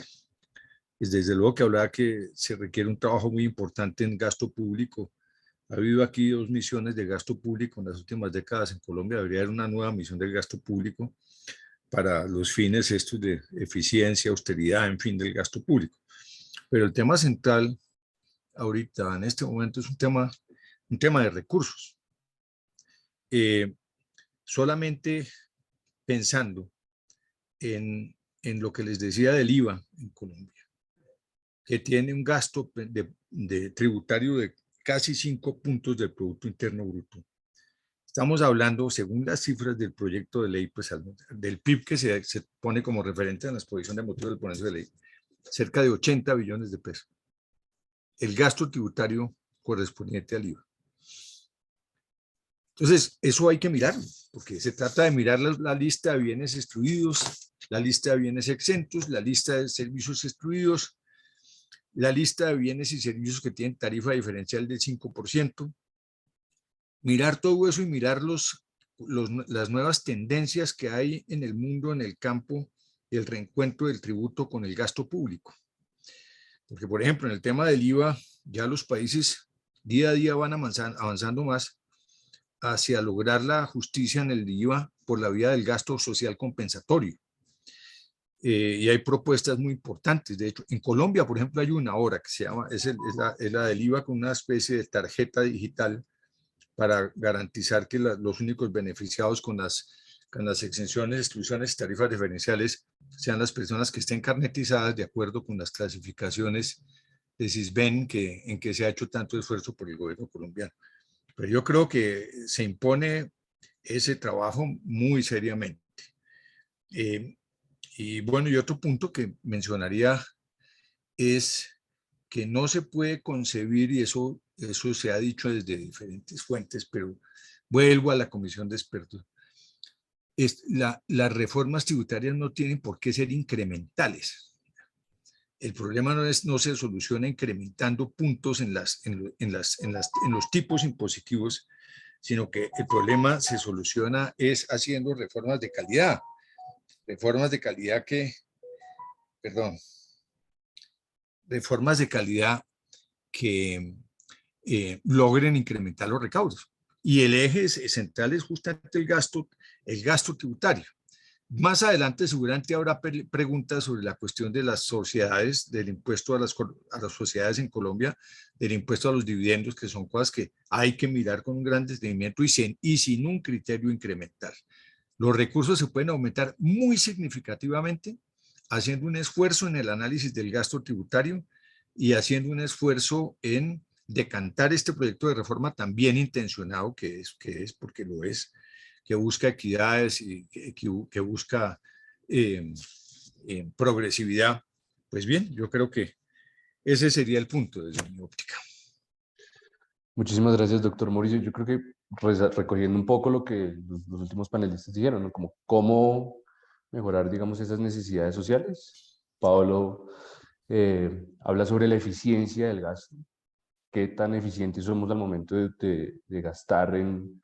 Es desde luego que hablaba que se requiere un trabajo muy importante en gasto público. Ha habido aquí 2 misiones de gasto público en las últimas décadas en Colombia. Debería haber una nueva misión del gasto público para los fines estos de eficiencia, austeridad, en fin, del gasto público. Pero el tema central ahorita, en este momento, es un tema de recursos. Solamente pensando en lo que les decía del IVA en Colombia, que tiene un gasto de tributario de casi 5 puntos del Producto Interno Bruto. Estamos hablando, según las cifras del proyecto de ley, pues del PIB que se pone como referente en la exposición de motivos del proyecto de ley, cerca de 80 billones de pesos. El gasto tributario correspondiente al IVA. Entonces, eso hay que mirarlo, porque se trata de mirar la lista de bienes excluidos, la lista de bienes exentos, la lista de servicios excluidos, la lista de bienes y servicios que tienen tarifa diferencial del 5%, mirar todo eso y mirar las nuevas tendencias que hay en el mundo, en el campo, y el reencuentro del tributo con el gasto público. Porque, por ejemplo, en el tema del IVA, ya los países día a día van avanzando más hacia lograr la justicia en el IVA por la vía del gasto social compensatorio. Y hay propuestas muy importantes. De hecho, en Colombia, por ejemplo, hay una ahora que se llama, es la del IVA con una especie de tarjeta digital para garantizar que los únicos beneficiados con las exenciones, exclusiones y tarifas diferenciales sean las personas que estén carnetizadas de acuerdo con las clasificaciones de SISBEN en que se ha hecho tanto esfuerzo por el gobierno colombiano. Pero yo creo que se impone ese trabajo muy seriamente. Y bueno, y otro punto que mencionaría es que no se puede concebir, y eso se ha dicho desde diferentes fuentes, pero vuelvo a la comisión de expertos, las reformas tributarias no tienen por qué ser incrementales. El problema no se soluciona incrementando puntos en los tipos impositivos, sino que el problema se soluciona es haciendo reformas de calidad que logren incrementar los recaudos. Y el eje central es justamente el gasto tributario. Más adelante seguramente habrá preguntas sobre la cuestión de las sociedades, del impuesto a las sociedades en Colombia, del impuesto a los dividendos, que son cosas que hay que mirar con un gran detenimiento y sin un criterio incremental. Los recursos se pueden aumentar muy significativamente haciendo un esfuerzo en el análisis del gasto tributario y haciendo un esfuerzo en decantar este proyecto de reforma tan bien intencionado que es porque lo es, que busca equidades y que busca progresividad. Pues bien, yo creo que ese sería el punto desde mi óptica. Muchísimas gracias, doctor Mauricio. Yo creo que recogiendo un poco lo que los últimos panelistas dijeron, ¿no? Como cómo mejorar, digamos, esas necesidades sociales. Pablo habla sobre la eficiencia del gasto, qué tan eficientes somos al momento de gastar en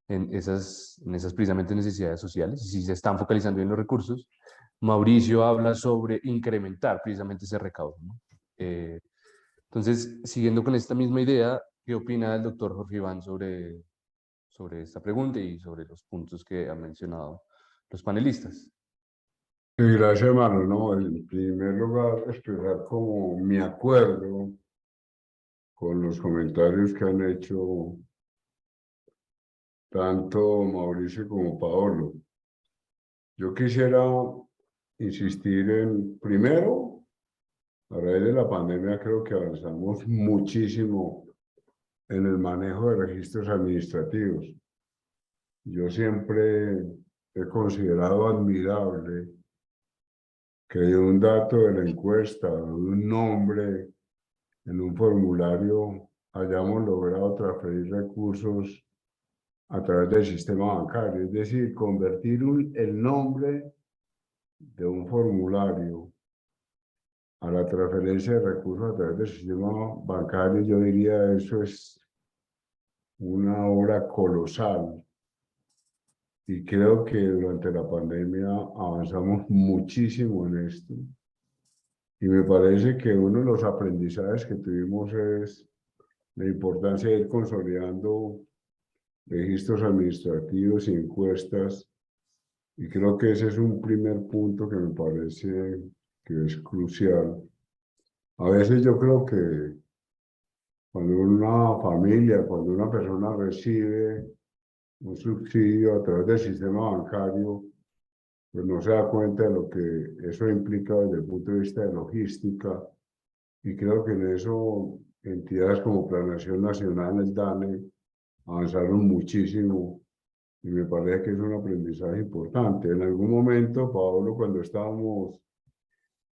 esas precisamente necesidades sociales, y si se están focalizando en los recursos. Mauricio habla sobre incrementar precisamente ese recaudo, ¿no? Entonces, siguiendo con esta misma idea, ¿qué opina el doctor Jorge Iván sobre esta pregunta y sobre los puntos que han mencionado los panelistas? Sí, gracias, Manu. No, en primer lugar, expresar como mi acuerdo con los comentarios que han hecho tanto Mauricio como Paolo. Yo quisiera insistir primero, a raíz de la pandemia creo que avanzamos muchísimo en el manejo de registros administrativos. Yo siempre he considerado admirable que de un dato de la encuesta, de un nombre en un formulario, hayamos logrado transferir recursos a través del sistema bancario, es decir, convertir el nombre de un formulario a la transferencia de recursos a través del sistema bancario. Yo diría eso es una obra colosal, y creo que durante la pandemia avanzamos muchísimo en esto, y me parece que uno de los aprendizajes que tuvimos es la importancia de ir consolidando registros administrativos y encuestas, y creo que ese es un primer punto que me parece que es crucial. A veces yo creo que cuando una familia, cuando una persona recibe un subsidio a través del sistema bancario, pues no se da cuenta de lo que eso implica desde el punto de vista de logística, y creo que en eso entidades como Planación Nacional, el DANE, avanzaron muchísimo, y me parece que es un aprendizaje importante. En algún momento, Pablo, cuando estábamos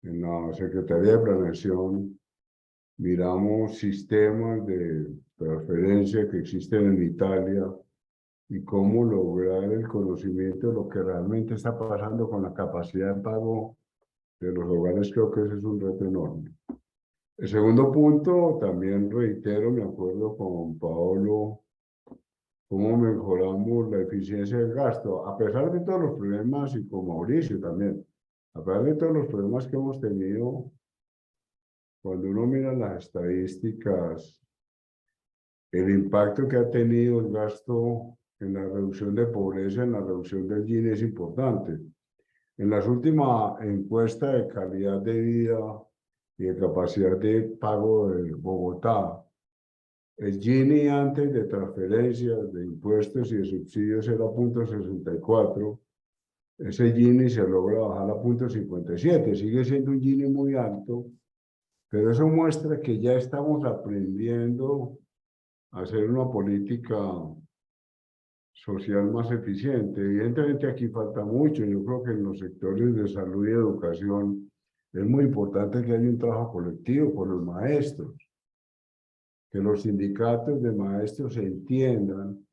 en la Secretaría de Planeación, miramos sistemas de transferencia que existen en Italia, y cómo lograr el conocimiento de lo que realmente está pasando con la capacidad de pago de los hogares. Creo que ese es un reto enorme. El segundo punto, también reitero, me acuerdo con Paolo, cómo mejoramos la eficiencia del gasto, a pesar de todos los problemas, y con Mauricio también, a pesar de todos los problemas que hemos tenido, cuando uno mira las estadísticas, el impacto que ha tenido el gasto en la reducción de pobreza, en la reducción del Gini es importante. En las últimas encuestas de calidad de vida y de capacidad de pago de Bogotá, el Gini antes de transferencias, de impuestos y de subsidios era 0.64. Ese Gini se logra bajar a 0.57. Sigue siendo un Gini muy alto, pero eso muestra que ya estamos aprendiendo a hacer una política social más eficiente. Evidentemente aquí falta mucho. Yo creo que en los sectores de salud y educación es muy importante que haya un trabajo colectivo con los maestros, que los sindicatos de maestros entiendan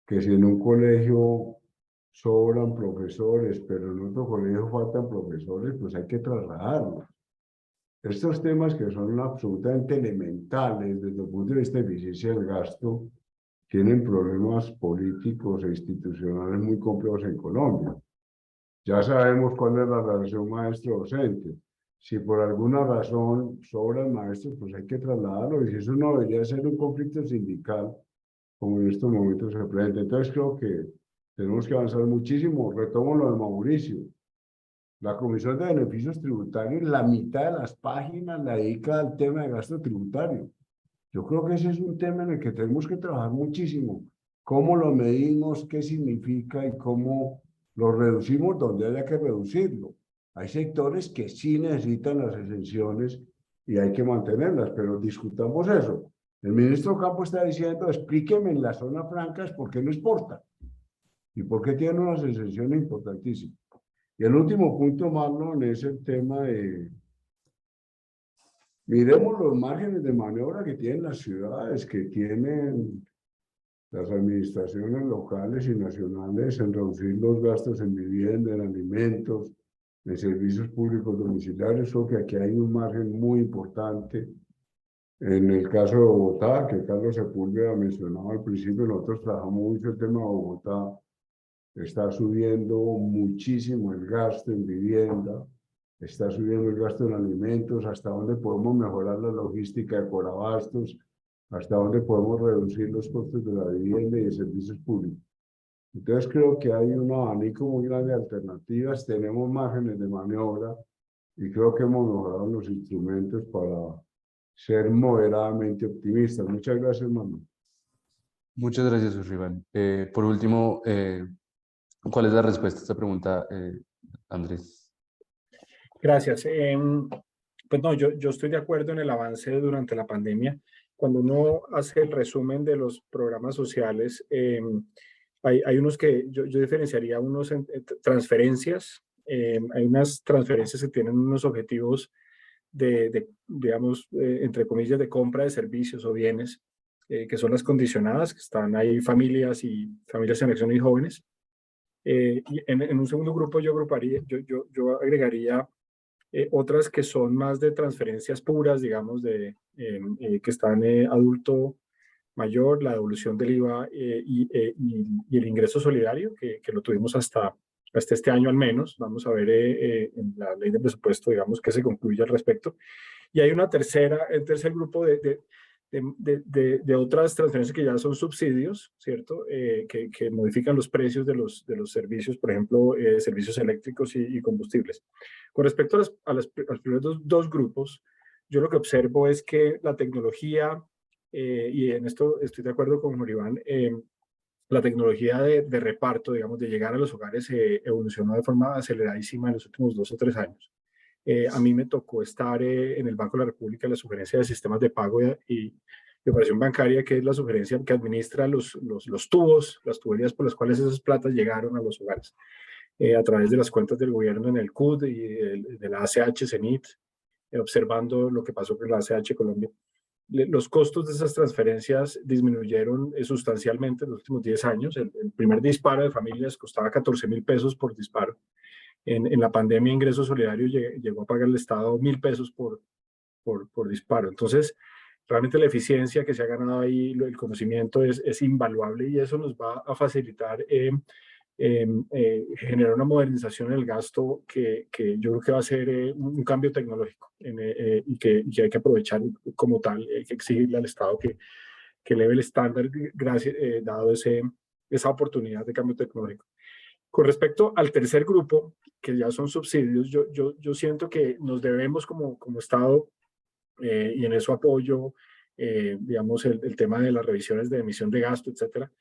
que si en un colegio sobran profesores, pero en otro colegio faltan profesores, pues hay que trasladarlos. Estos temas que son absolutamente elementales desde el punto de vista de eficiencia del gasto, tienen problemas políticos e institucionales muy complejos en Colombia. Ya sabemos cuál es la relación maestro-docente. Si por alguna razón sobran maestros, pues hay que trasladarlos. Y si eso no debería ser un conflicto sindical, como en estos momentos se presenta. Entonces creo que tenemos que avanzar muchísimo. Retomo lo de Mauricio. La Comisión de Beneficios Tributarios, la mitad de las páginas la dedica al tema de gasto tributario. Yo creo que ese es un tema en el que tenemos que trabajar muchísimo. ¿Cómo lo medimos? ¿Qué significa? Y cómo lo reducimos donde haya que reducirlo. Hay sectores que sí necesitan las exenciones y hay que mantenerlas, pero discutamos eso. El ministro Campo está diciendo, explíqueme en las zonas francas por qué no exporta y por qué tienen unas exenciones importantísimas. Y el último punto, Marlon, es el tema de... Miremos los márgenes de maniobra que tienen las ciudades, que tienen las administraciones locales y nacionales en reducir los gastos en vivienda, en alimentos, en servicios públicos domiciliarios. Creo que aquí hay un margen muy importante. En el caso de Bogotá, que Carlos Sepúlveda mencionaba al principio, nosotros trabajamos mucho el tema de Bogotá. Está subiendo muchísimo el gasto en vivienda, está subiendo el gasto en alimentos, hasta dónde podemos mejorar la logística de Corabastos, hasta dónde podemos reducir los costos de la vivienda y de servicios públicos. Entonces creo que hay un abanico muy grande de alternativas, tenemos márgenes de maniobra y creo que hemos mejorado los instrumentos para ser moderadamente optimistas. Muchas gracias, Manu. Muchas gracias, Iván. Por último, ¿cuál es la respuesta a esta pregunta, Andrés? Gracias. Pues no, yo estoy de acuerdo en el avance durante la pandemia. Cuando uno hace el resumen de los programas sociales, hay unos que yo diferenciaría unos en transferencias. Hay unas transferencias que tienen unos objetivos digamos, entre comillas, de compra de servicios o bienes, que son las condicionadas, que están ahí familias en acción y jóvenes. Y en un segundo grupo yo agregaría otras que son más de transferencias puras, digamos, que están adulto mayor, la devolución del IVA y el ingreso solidario, que lo tuvimos hasta este año al menos. Vamos a ver en la ley de presupuesto, digamos, que se concluye al respecto. Y hay el tercer grupo de otras transferencias que ya son subsidios, ¿cierto? Que modifican los precios de los servicios, por ejemplo, servicios eléctricos y combustibles. Con respecto a los primeros dos grupos, yo lo que observo es que la tecnología, y en esto estoy de acuerdo con Joribán, la tecnología de reparto, digamos, de llegar a los hogares evolucionó de forma aceleradísima en los últimos 2 o 3 años. A mí me tocó estar en el Banco de la República en la sugerencia de sistemas de pago y de operación bancaria, que es la sugerencia que administra los tubos, las tuberías por las cuales esas platas llegaron a los hogares, a través de las cuentas del gobierno en el CUD y de la ACH, CENIT, observando lo que pasó con la ACH Colombia. los costos de esas transferencias disminuyeron sustancialmente en los últimos 10 años. El primer disparo de familias costaba 14.000 pesos por disparo. En la pandemia, Ingreso Solidario llegó a pagar el Estado 1.000 pesos por disparo. Entonces, realmente la eficiencia que se ha ganado ahí, el conocimiento es invaluable, y eso nos va a facilitar generar una modernización en el gasto que yo creo que va a ser un cambio tecnológico y que hay que aprovechar como tal. Hay que exigirle al Estado que eleve el estándar dado esa oportunidad de cambio tecnológico. Con respecto al tercer grupo, que ya son subsidios, yo siento que nos debemos como Estado, y en eso apoyo, digamos, el tema de las revisiones de emisión de gasto, etcétera.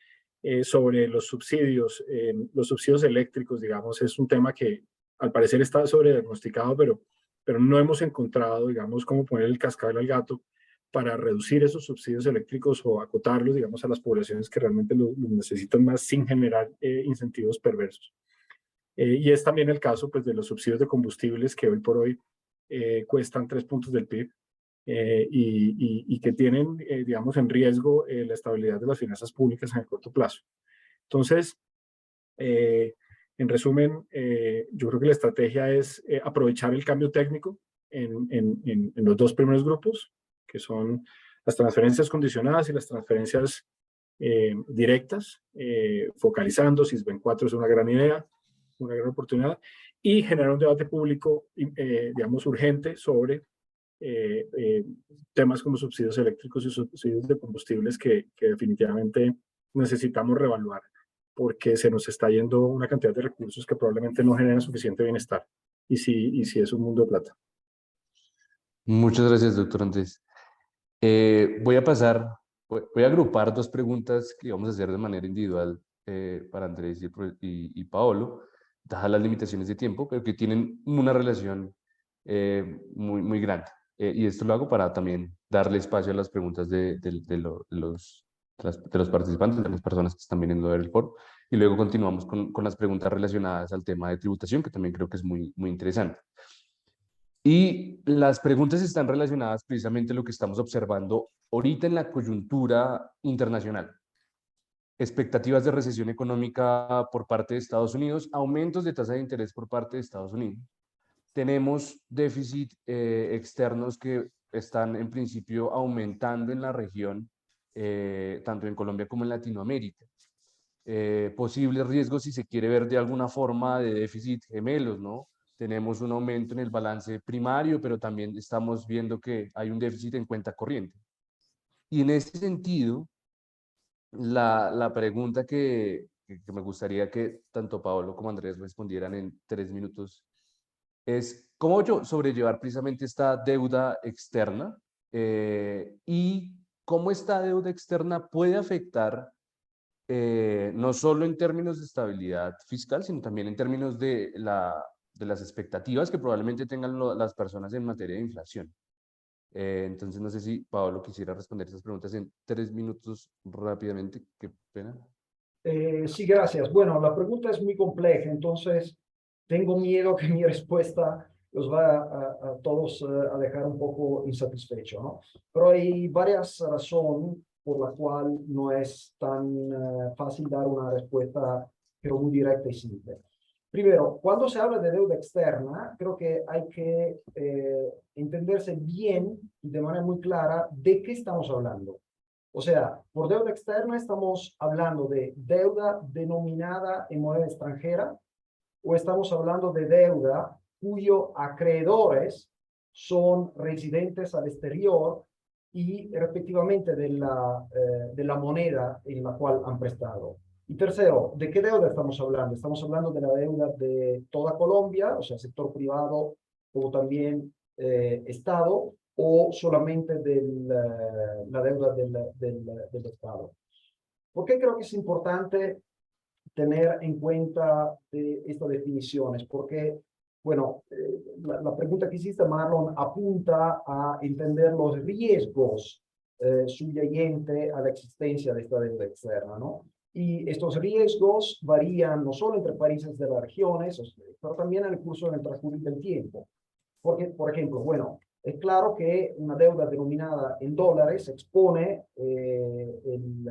Sobre los subsidios eléctricos, digamos, es un tema que al parecer está sobrediagnosticado, pero no hemos encontrado, digamos, cómo poner el cascabel al gato para reducir esos subsidios eléctricos o acotarlos, digamos, a las poblaciones que realmente los necesitan más sin generar incentivos perversos. Y es también el caso, pues, de los subsidios de combustibles que hoy por hoy cuestan 3 puntos del PIB. Y que tienen, digamos, en riesgo la estabilidad de las finanzas públicas en el corto plazo. Entonces, en resumen, yo creo que la estrategia es aprovechar el cambio técnico en los dos primeros grupos, que son las transferencias condicionadas y las transferencias directas, focalizando. SISBEN 4 es una gran idea, una gran oportunidad, y generar un debate público, digamos, urgente sobre temas como subsidios eléctricos y subsidios de combustibles que definitivamente necesitamos reevaluar, porque se nos está yendo una cantidad de recursos que probablemente no generan suficiente bienestar, y si es un mundo de plata. Muchas gracias, doctor Andrés. Voy a agrupar dos preguntas que vamos a hacer de manera individual para Andrés y Paolo, dadas las limitaciones de tiempo, pero que tienen una relación muy grande. Y esto lo hago para también darle espacio a las preguntas de los participantes, de las personas que están viniendo a ver el foro, y luego continuamos con las preguntas relacionadas al tema de tributación, que también creo que es muy interesante. Y las preguntas están relacionadas precisamente a lo que estamos observando ahorita en la coyuntura internacional. Expectativas de recesión económica por parte de Estados Unidos, aumentos de tasa de interés por parte de Estados Unidos. Tenemos déficit externos que están en principio aumentando en la región, tanto en Colombia como en Latinoamérica. Posibles riesgos, si se quiere ver de alguna forma, de déficit gemelos, ¿no? Tenemos un aumento en el balance primario, pero también estamos viendo que hay un déficit en cuenta corriente. Y en ese sentido, la pregunta que me gustaría que tanto Paolo como Andrés respondieran en 3 minutos es cómo sobrellevar precisamente esta deuda externa, y cómo esta deuda externa puede afectar no solo en términos de estabilidad fiscal, sino también en términos de las expectativas que probablemente tengan las personas en materia de inflación. Entonces, no sé si Paolo quisiera responder esas preguntas en 3 minutos rápidamente. Qué pena. Sí, gracias. Bueno, la pregunta es muy compleja, entonces tengo miedo que mi respuesta los va a todos a dejar un poco insatisfechos, ¿no? Pero hay varias razones por la cual no es tan fácil dar una respuesta, pero muy directa y simple. Primero, cuando se habla de deuda externa, creo que hay que entenderse bien y de manera muy clara de qué estamos hablando. O sea, por deuda externa estamos hablando de deuda denominada en moneda extranjera, o estamos hablando de deuda cuyos acreedores son residentes al exterior y respectivamente de la moneda en la cual han prestado. Y tercero, ¿de qué deuda estamos hablando? Estamos hablando de la deuda de toda Colombia, o sea, sector privado, como también Estado, o solamente de la deuda del Estado. ¿Por qué creo que es importante tener en cuenta estas definiciones? Porque, bueno, la pregunta que hiciste, Marlon, apunta a entender los riesgos subyacentes a la existencia de esta deuda externa, ¿no? Y estos riesgos varían no solo entre países de las regiones, pero también en el curso del transcurrir del tiempo. Porque, por ejemplo, bueno, Es claro que una deuda denominada en dólares expone el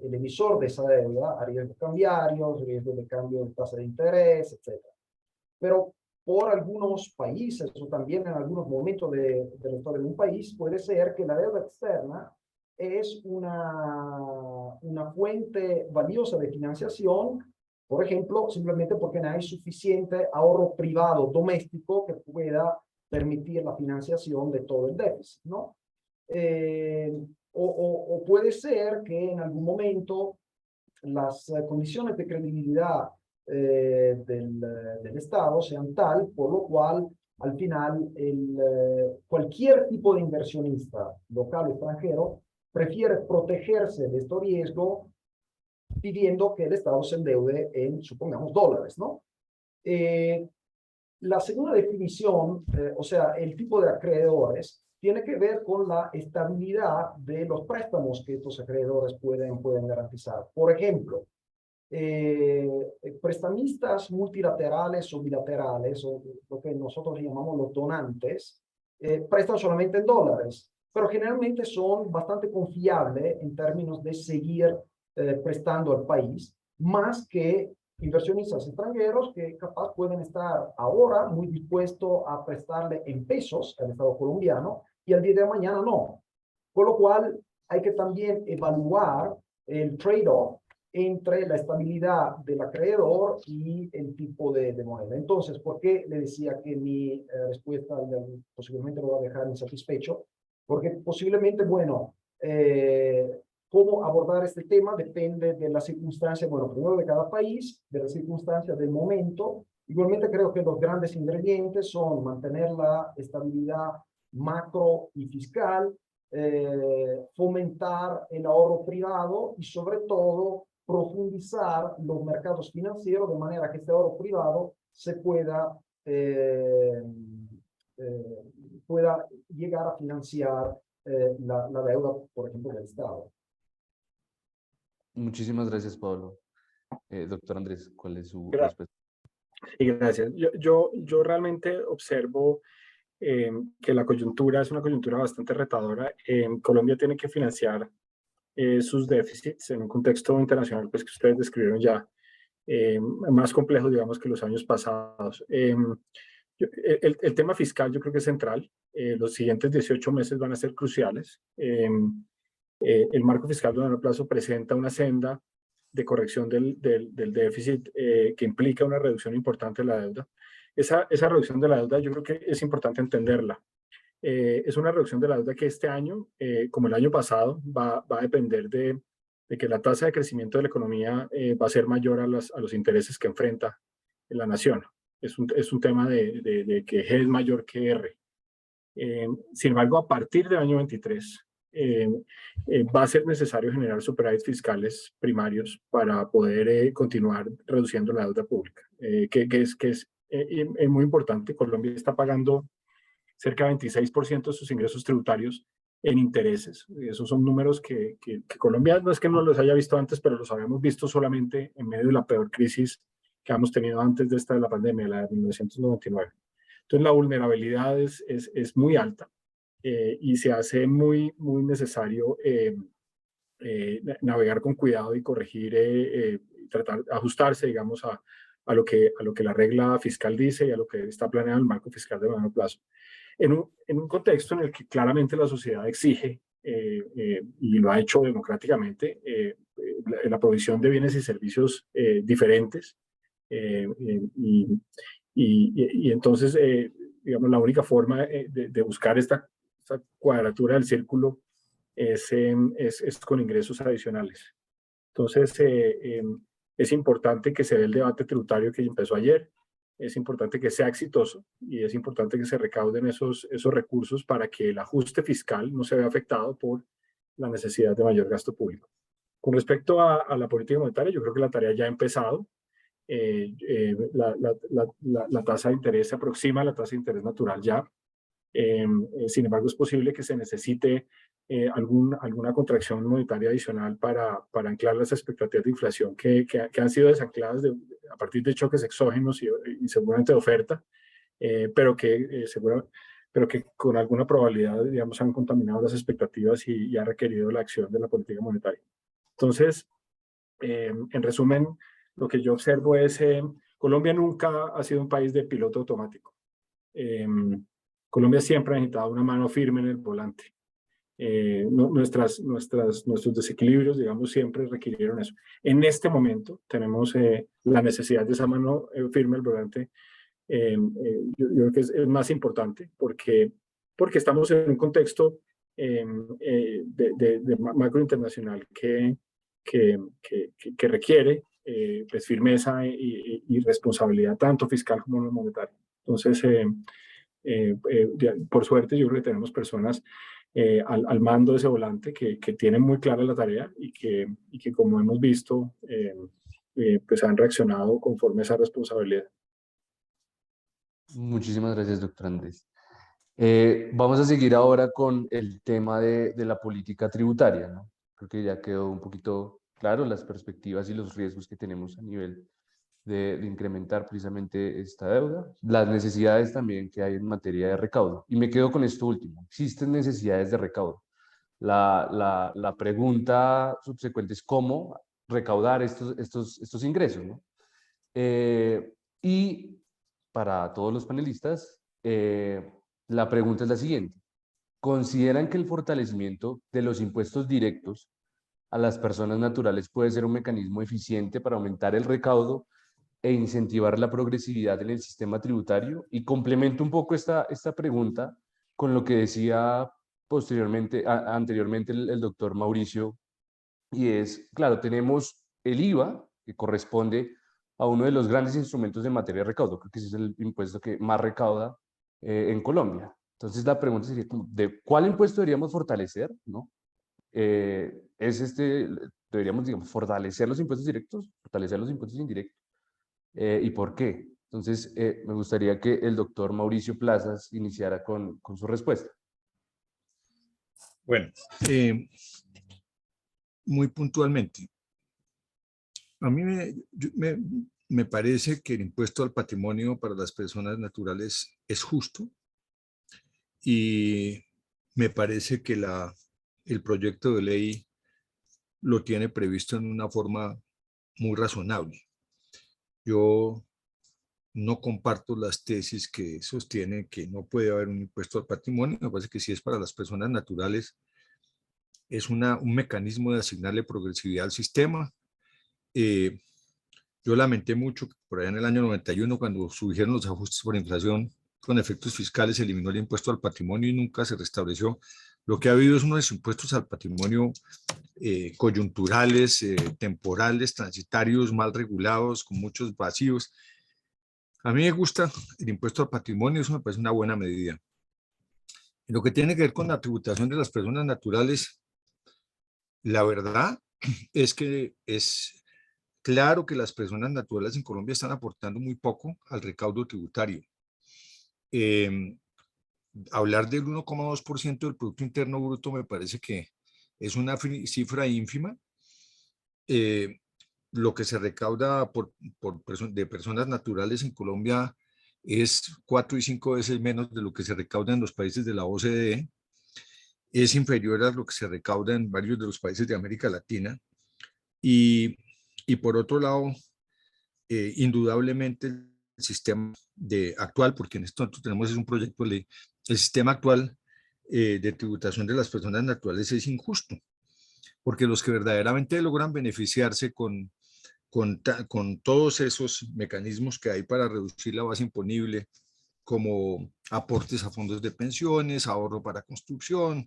emisor de esa deuda a riesgos cambiarios, riesgos de cambio de tasa de interés, etc. Pero por algunos países o también en algunos momentos de la historia de un país, puede ser que la deuda externa es una fuente valiosa de financiación, por ejemplo, simplemente porque no hay suficiente ahorro privado doméstico que pueda permitir la financiación de todo el déficit, ¿no? O puede ser que en algún momento las condiciones de credibilidad del Estado sean tal, por lo cual al final cualquier tipo de inversionista, local o extranjero, prefiere protegerse de este riesgo pidiendo que el Estado se endeude en, supongamos, dólares, ¿no? La segunda definición, o sea, el tipo de acreedores, tiene que ver con la estabilidad de los préstamos que estos acreedores pueden garantizar. Por ejemplo, prestamistas multilaterales o bilaterales, o lo que nosotros llamamos los donantes, prestan solamente en dólares, pero generalmente son bastante confiables en términos de seguir prestando al país, más que inversionistas extranjeros que capaz pueden estar ahora muy dispuestos a prestarle en pesos al Estado colombiano y al día de mañana no. Con lo cual hay que también evaluar el trade-off entre la estabilidad del acreedor y el tipo de moneda. Entonces, ¿por qué le decía que mi respuesta posiblemente lo va a dejar insatisfecho? Porque posiblemente, bueno, cómo abordar este tema depende de las circunstancias, bueno, primero de cada país, de las circunstancias del momento. Igualmente creo que los grandes ingredientes son mantener la estabilidad macro y fiscal, fomentar el ahorro privado y sobre todo profundizar los mercados financieros de manera que este ahorro privado se pueda llegar a financiar la deuda, por ejemplo, del Estado. Muchísimas gracias, Pablo. Doctor Andrés, ¿cuál es su respuesta? Sí, gracias. Yo realmente observo que la coyuntura es una coyuntura bastante retadora. Colombia tiene que financiar sus déficits en un contexto internacional pues, que ustedes describieron ya, más complejo, digamos, que los años pasados. El tema fiscal yo creo que es central. Los siguientes 18 meses van a ser cruciales. El marco fiscal de largo plazo presenta una senda de corrección del déficit que implica una reducción importante de la deuda. Esa reducción de la deuda yo creo que es importante entenderla. Es una reducción de la deuda que este año, como el año pasado, va a depender de que la tasa de crecimiento de la economía va a ser mayor a los intereses que enfrenta la nación. Es un tema de que G es mayor que R. Sin embargo, a partir del año 23, va a ser necesario generar superávit fiscales primarios para poder continuar reduciendo la deuda pública, que es muy importante. Colombia está pagando cerca del 26% de sus ingresos tributarios en intereses. Esos son números que Colombia no es que no los haya visto antes, pero los habíamos visto solamente en medio de la peor crisis que hemos tenido antes de esta de la pandemia, la de 1999. Entonces la vulnerabilidad es muy alta y se hace muy necesario navegar con cuidado y corregir, tratar de ajustarse, digamos, a lo que la regla fiscal dice y a lo que está planeado el marco fiscal de mediano plazo. En un contexto en el que claramente la sociedad exige, y lo ha hecho democráticamente, la provisión de bienes y servicios diferentes. Y entonces, digamos, la única forma de buscar esta cuadratura del círculo es con ingresos adicionales. Entonces, es importante que se dé el debate tributario que empezó ayer. Es importante que sea exitoso y es importante que se recauden esos recursos para que el ajuste fiscal no se vea afectado por la necesidad de mayor gasto público. Con respecto a la política monetaria, yo creo que la tarea ya ha empezado. La tasa de interés se aproxima a la tasa de interés natural ya. Sin embargo, es posible que se necesite alguna contracción monetaria adicional para anclar las expectativas de inflación que han sido desancladas a partir de choques exógenos y seguramente de oferta, pero pero que con alguna probabilidad, digamos, han contaminado las expectativas y ha requerido la acción de la política monetaria. Entonces, en resumen, lo que yo observo es, Colombia nunca ha sido un país de piloto automático. Colombia siempre ha necesitado una mano firme en el volante. Nuestros desequilibrios, digamos, siempre requirieron eso. En este momento tenemos la necesidad de esa mano firme al volante. Yo creo que es más importante porque estamos en un contexto de macro internacional que requiere pues firmeza y responsabilidad tanto fiscal como monetaria. Entonces, por suerte, yo creo que tenemos personas al mando de ese volante que tienen muy clara la tarea y que como hemos visto, pues han reaccionado conforme a esa responsabilidad. Muchísimas gracias, doctor Andrés. Vamos a seguir ahora con el tema de la política tributaria, ¿no? Creo que ya quedó un poquito claro las perspectivas y los riesgos que tenemos a nivel de incrementar precisamente esta deuda, las necesidades también que hay en materia de recaudo. Y me quedo con esto último, existen necesidades de recaudo. La pregunta subsecuente es cómo recaudar estos ingresos, ¿no? Y para todos los panelistas, la pregunta es la siguiente. ¿Consideran que el fortalecimiento de los impuestos directos a las personas naturales puede ser un mecanismo eficiente para aumentar el recaudo e incentivar la progresividad en el sistema tributario? Y complemento un poco esta pregunta con lo que decía anteriormente el doctor Mauricio, y es, claro, tenemos el IVA, que corresponde a uno de los grandes instrumentos de materia de recaudo, creo que ese es el impuesto que más recauda en Colombia. Entonces la pregunta sería, ¿de cuál impuesto deberíamos fortalecer, ¿no? Deberíamos, digamos, fortalecer los impuestos directos, fortalecer los impuestos indirectos, ¿y por qué? Entonces, me gustaría que el doctor Mauricio Plazas iniciara con su respuesta. Bueno, muy puntualmente. A mí me parece que el impuesto al patrimonio para las personas naturales es justo y me parece que el proyecto de ley lo tiene previsto en una forma muy razonable. Yo no comparto las tesis que sostienen que no puede haber un impuesto al patrimonio. Me parece que si es para las personas naturales, es un mecanismo de asignarle progresividad al sistema. Yo lamenté mucho que por allá en el año 91, cuando surgieron los ajustes por inflación con efectos fiscales, se eliminó el impuesto al patrimonio y nunca se restableció. Lo que ha habido es unos impuestos al patrimonio coyunturales, temporales, transitarios, mal regulados, con muchos vacíos. A mí me gusta el impuesto al patrimonio, eso me parece una buena medida. En lo que tiene que ver con la tributación de las personas naturales, la verdad es que es claro que las personas naturales en Colombia están aportando muy poco al recaudo tributario. Hablar del 1,2% del Producto Interno Bruto me parece que es una cifra ínfima. Lo que se recauda de personas naturales en Colombia es 4 y 5 veces menos de lo que se recauda en los países de la OCDE. Es inferior a lo que se recauda en varios de los países de América Latina. Y por otro lado, indudablemente el sistema actual, porque en esto tenemos un proyecto de ley, el sistema actual de tributación de las personas naturales es injusto, porque los que verdaderamente logran beneficiarse con todos esos mecanismos que hay para reducir la base imponible, como aportes a fondos de pensiones, ahorro para construcción,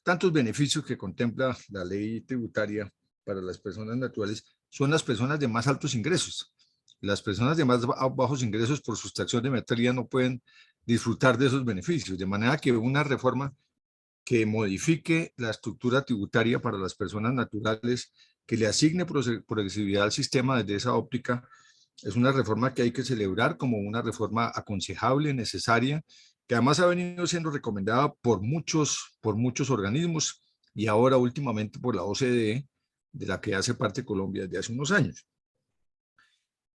tantos beneficios que contempla la ley tributaria para las personas naturales, son las personas de más altos ingresos. Las personas de más bajos ingresos por sustracción de materia no pueden disfrutar de esos beneficios, de manera que una reforma que modifique la estructura tributaria para las personas naturales, que le asigne progresividad al sistema desde esa óptica, es una reforma que hay que celebrar como una reforma aconsejable, necesaria, que además ha venido siendo recomendada por muchos organismos y ahora últimamente por la OCDE, de la que hace parte Colombia desde hace unos años.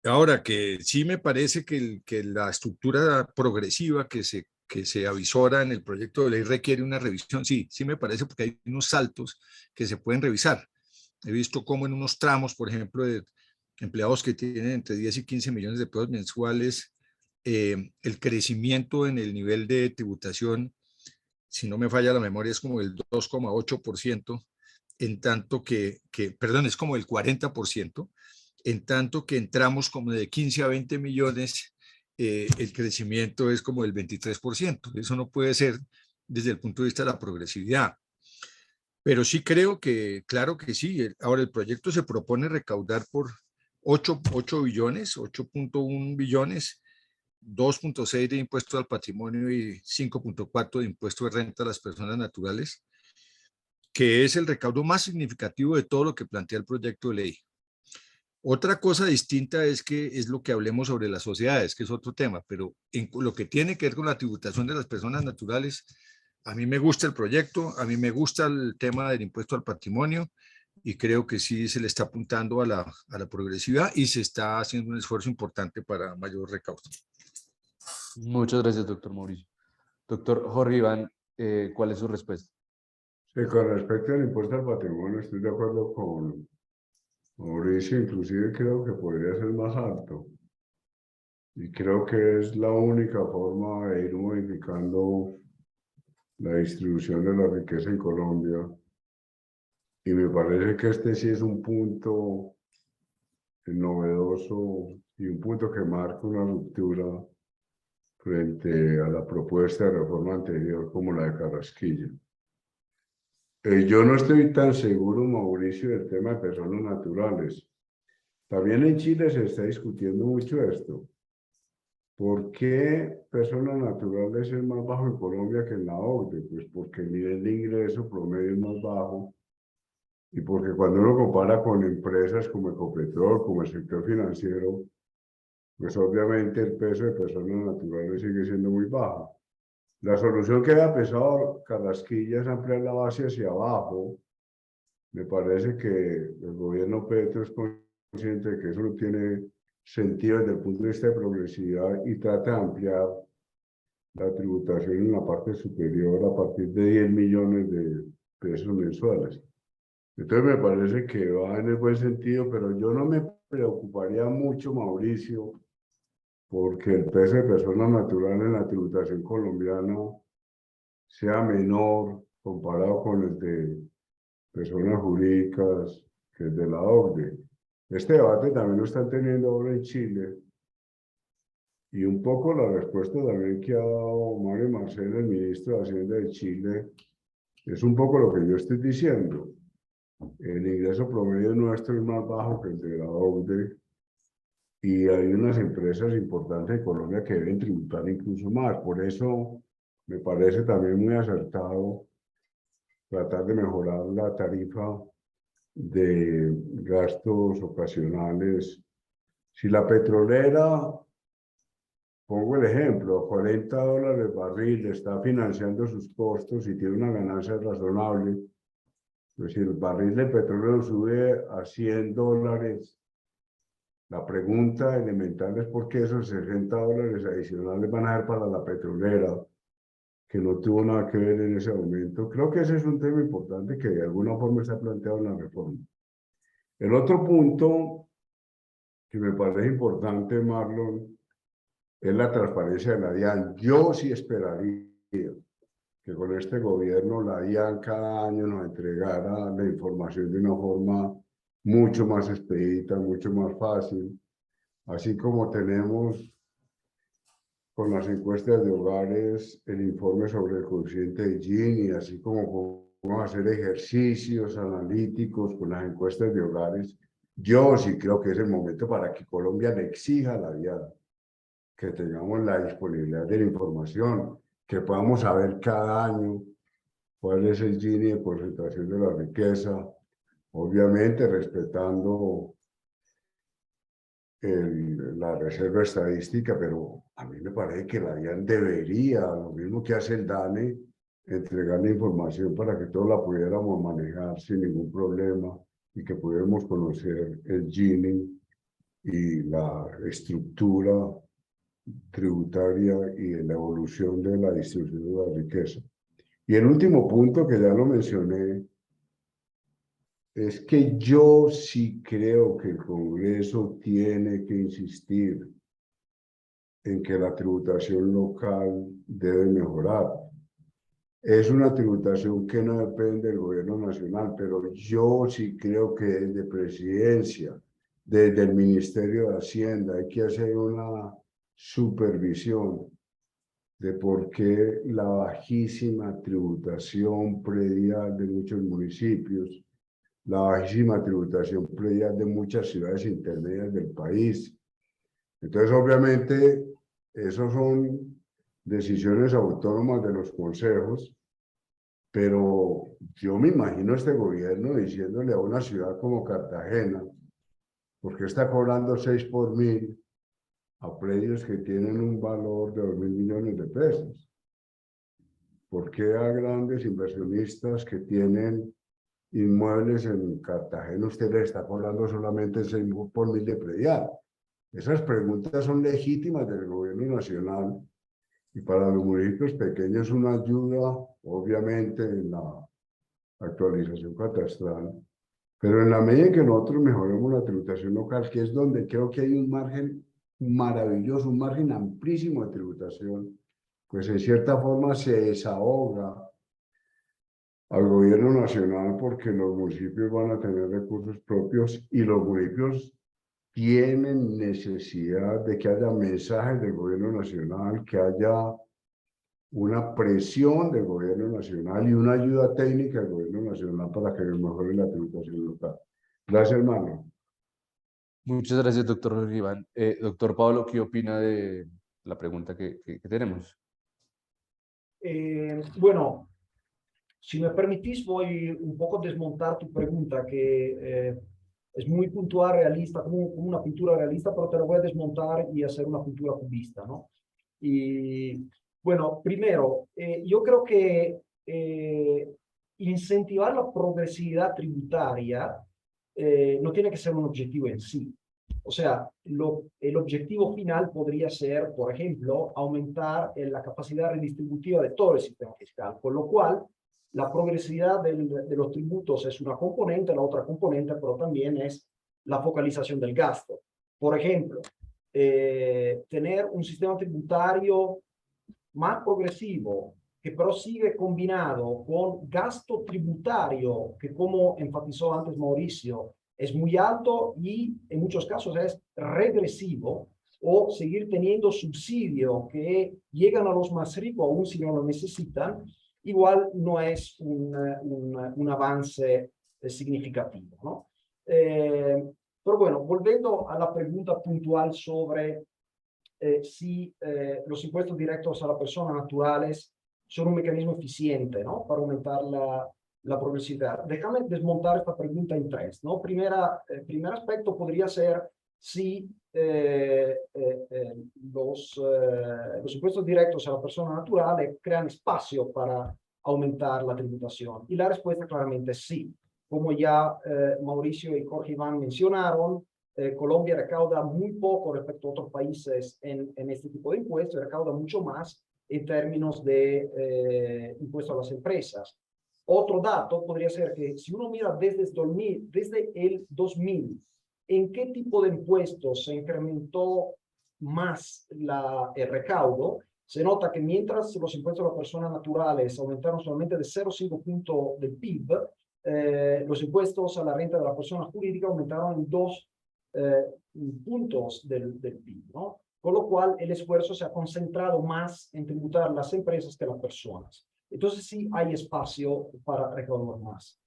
Ahora, que sí me parece que la estructura progresiva que se que se avisora en el proyecto de ley requiere una revisión. Sí, sí me parece, porque hay unos saltos que se pueden revisar. He visto cómo en unos tramos, por ejemplo, de empleados que tienen entre 10 y 15 millones de pesos mensuales, el crecimiento en el nivel de tributación, si no me falla la memoria, es como el 2,8%, en tanto perdón, es como el 40%, en tanto que entramos como de 15 a 20 millones, el crecimiento es como el 23%. Eso no puede ser desde el punto de vista de la progresividad. Pero sí creo que, claro que sí. Ahora el proyecto se propone recaudar por 8 billones, 8.1 billones, 2.6 de impuesto al patrimonio y 5.4 de impuesto de renta a las personas naturales, que es el recaudo más significativo de todo lo que plantea el proyecto de ley. Otra cosa distinta es que es lo que hablemos sobre las sociedades, que es otro tema, pero en lo que tiene que ver con la tributación de las personas naturales, a mí me gusta el proyecto, a mí me gusta el tema del impuesto al patrimonio y creo que sí se le está apuntando a la progresividad y se está haciendo un esfuerzo importante para mayor recaudo. Muchas gracias, doctor Mauricio. Doctor Jorge Iván, ¿cuál es su respuesta? Sí, con respecto al impuesto al patrimonio, estoy de acuerdo con Mauricio, inclusive creo que podría ser más alto. Y creo que es la única forma de ir modificando la distribución de la riqueza en Colombia. Y me parece que este sí es un punto novedoso y un punto que marca una ruptura frente a la propuesta de reforma anterior como la de Carrasquilla. Yo no estoy tan seguro, Mauricio, del tema de personas naturales. También en Chile se está discutiendo mucho esto. ¿Por qué personas naturales es más bajo en Colombia que en la OCDE? Pues porque el nivel de ingreso promedio es más bajo y porque cuando uno compara con empresas como Ecopetrol, como el sector financiero, pues obviamente el peso de personas naturales sigue siendo muy bajo. La solución que había pensado Carrasquilla es ampliar la base hacia abajo. Me parece que el gobierno Petro es consciente de que eso no tiene sentido desde el punto de vista de progresividad y trata de ampliar la tributación en la parte superior a partir de 10 millones de pesos mensuales. Entonces me parece que va en el buen sentido, pero yo no me preocuparía mucho, Mauricio, porque el peso de personas naturales en la tributación colombiana sea menor comparado con el de personas jurídicas que es de la OCDE. Este debate también lo están teniendo ahora en Chile y un poco la respuesta también que ha dado Mario Marcel, el ministro de Hacienda de Chile, es un poco lo que yo estoy diciendo. El ingreso promedio nuestro es más bajo que el de la OCDE y hay unas empresas importantes en Colombia que deben tributar incluso más. Por eso me parece también muy acertado tratar de mejorar la tarifa de gastos ocasionales. Si la petrolera, pongo el ejemplo, $40 barril está financiando sus costos y tiene una ganancia razonable, pues si el barril de petróleo sube a $100, la pregunta elemental es por qué esos $60 adicionales van a ser para la petrolera, que no tuvo nada que ver en ese momento. Creo que ese es un tema importante que de alguna forma está planteado en la reforma. El otro punto que me parece importante, Marlon, es la transparencia de la DIAN. Yo sí esperaría que con este gobierno la DIAN cada año nos entregara la información de una forma mucho más expedita, mucho más fácil, así como tenemos con las encuestas de hogares el informe sobre el coeficiente de Gini, así como podemos hacer ejercicios analíticos con las encuestas de hogares. Yo sí creo que es el momento para que Colombia le exija a la DIAN que tengamos la disponibilidad de la información, que podamos saber cada año cuál es el Gini de concentración de la riqueza, obviamente respetando la reserva estadística, pero a mí me parece que la DIAN debería, lo mismo que hace el DANE, entregar la información para que todos la pudiéramos manejar sin ningún problema y que pudiéramos conocer el Gini y la estructura tributaria y en la evolución de la distribución de la riqueza. Y el último punto, que ya lo mencioné, es que yo sí creo que el Congreso tiene que insistir en que la tributación local debe mejorar. Es una tributación que no depende del gobierno nacional, pero yo sí creo que desde presidencia, desde el Ministerio de Hacienda, hay que hacer una supervisión de por qué la bajísima tributación predial de muchos municipios, la bajísima tributación predial de muchas ciudades intermedias del país. Entonces, obviamente, esos son decisiones autónomas de los consejos, pero yo me imagino este gobierno diciéndole a una ciudad como Cartagena, ¿por qué está cobrando 6 por 1000 a predios que tienen un valor de 2.000 millones de pesos? ¿Por qué a grandes inversionistas que tienen inmuebles en Cartagena usted le está cobrando solamente 6 por 1000 de predial? Esas preguntas son legítimas del gobierno nacional y para los municipios pequeños una ayuda, obviamente, en la actualización catastral, pero en la medida en que nosotros mejoremos la tributación local, que es donde creo que hay un margen maravilloso, un margen amplísimo de tributación, pues en cierta forma se desahoga al gobierno nacional porque los municipios van a tener recursos propios y los municipios tienen necesidad de que haya mensajes del gobierno nacional, que haya una presión del gobierno nacional y una ayuda técnica del gobierno nacional para que mejore la tributación local. Gracias, hermano. Muchas gracias, doctor Jorge Iván. Doctor Pablo, ¿qué opina de la pregunta que tenemos? Bueno, si me permitís, voy un poco a desmontar tu pregunta, que es muy puntual, realista, como una pintura realista, pero te la voy a desmontar y hacer una pintura cubista, ¿no? Y bueno, primero, yo creo que incentivar la progresividad tributaria no tiene que ser un objetivo en sí. O sea, el objetivo final podría ser, por ejemplo, aumentar la capacidad redistributiva de todo el sistema fiscal, con lo cual la progresividad de los tributos es una componente, la otra componente, pero también es la focalización del gasto. Por ejemplo, tener un sistema tributario más progresivo, que pero sigue combinado con gasto tributario, que como enfatizó antes Mauricio, es muy alto y en muchos casos es regresivo, o seguir teniendo subsidios que llegan a los más ricos aún si no lo necesitan, igual no es un avance significativo, ¿no? Pero bueno, volviendo a la pregunta puntual sobre si los impuestos directos a las personas naturales son un mecanismo eficiente, ¿no?, para aumentar la progresividad. Déjame desmontar esta pregunta en tres, ¿no? Primer aspecto podría ser si los impuestos directos a las personas naturales crean espacio para aumentar la tributación. Y la respuesta claramente es sí. Como ya Mauricio y Jorge Iván mencionaron, Colombia recauda muy poco respecto a otros países en este tipo de impuestos, recauda mucho más en términos de impuestos a las empresas. Otro dato podría ser que si uno mira desde el 2000, ¿en qué tipo de impuestos se incrementó más el recaudo? Se nota que mientras los impuestos a las personas naturales aumentaron solamente de 0,5 puntos del PIB, los impuestos a la renta de la persona jurídica aumentaron en 2 puntos del PIB, ¿no? Con lo cual el esfuerzo se ha concentrado más en tributar las empresas que las personas. Entonces sí hay espacio para recaudar más.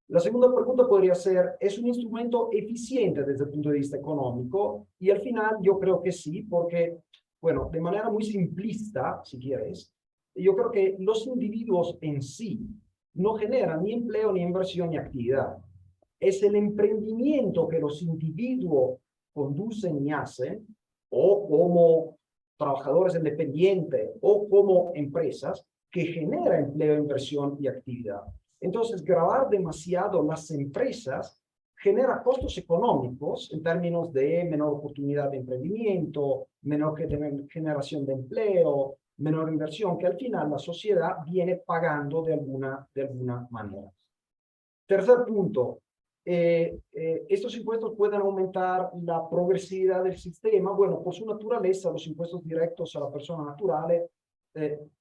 La segunda pregunta podría ser, ¿es un instrumento eficiente desde el punto de vista económico? Y al final yo creo que sí, porque, bueno, de manera muy simplista, si quieres, yo creo que los individuos en sí no generan ni empleo, ni inversión, ni actividad. Es el emprendimiento que los individuos conducen y hacen, o como trabajadores independientes, o como empresas, que genera empleo, inversión y actividad. Entonces, gravar demasiado las empresas genera costos económicos en términos de menor oportunidad de emprendimiento, menor generación de empleo, menor inversión, que al final la sociedad viene pagando de alguna manera. Tercer punto, estos impuestos pueden aumentar la progresividad del sistema. Bueno, por su naturaleza, los impuestos directos a la persona natural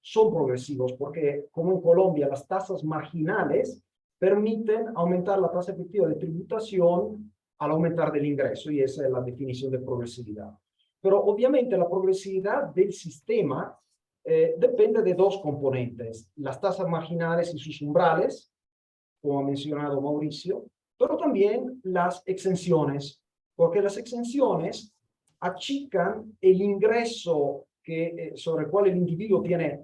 son progresivos, porque como en Colombia las tasas marginales permiten aumentar la tasa efectiva de tributación al aumentar del ingreso, y esa es la definición de progresividad. Pero obviamente la progresividad del sistema depende de dos componentes: las tasas marginales y sus umbrales, como ha mencionado Mauricio, pero también las exenciones, porque las exenciones achican el ingreso sobre el cual el individuo tiene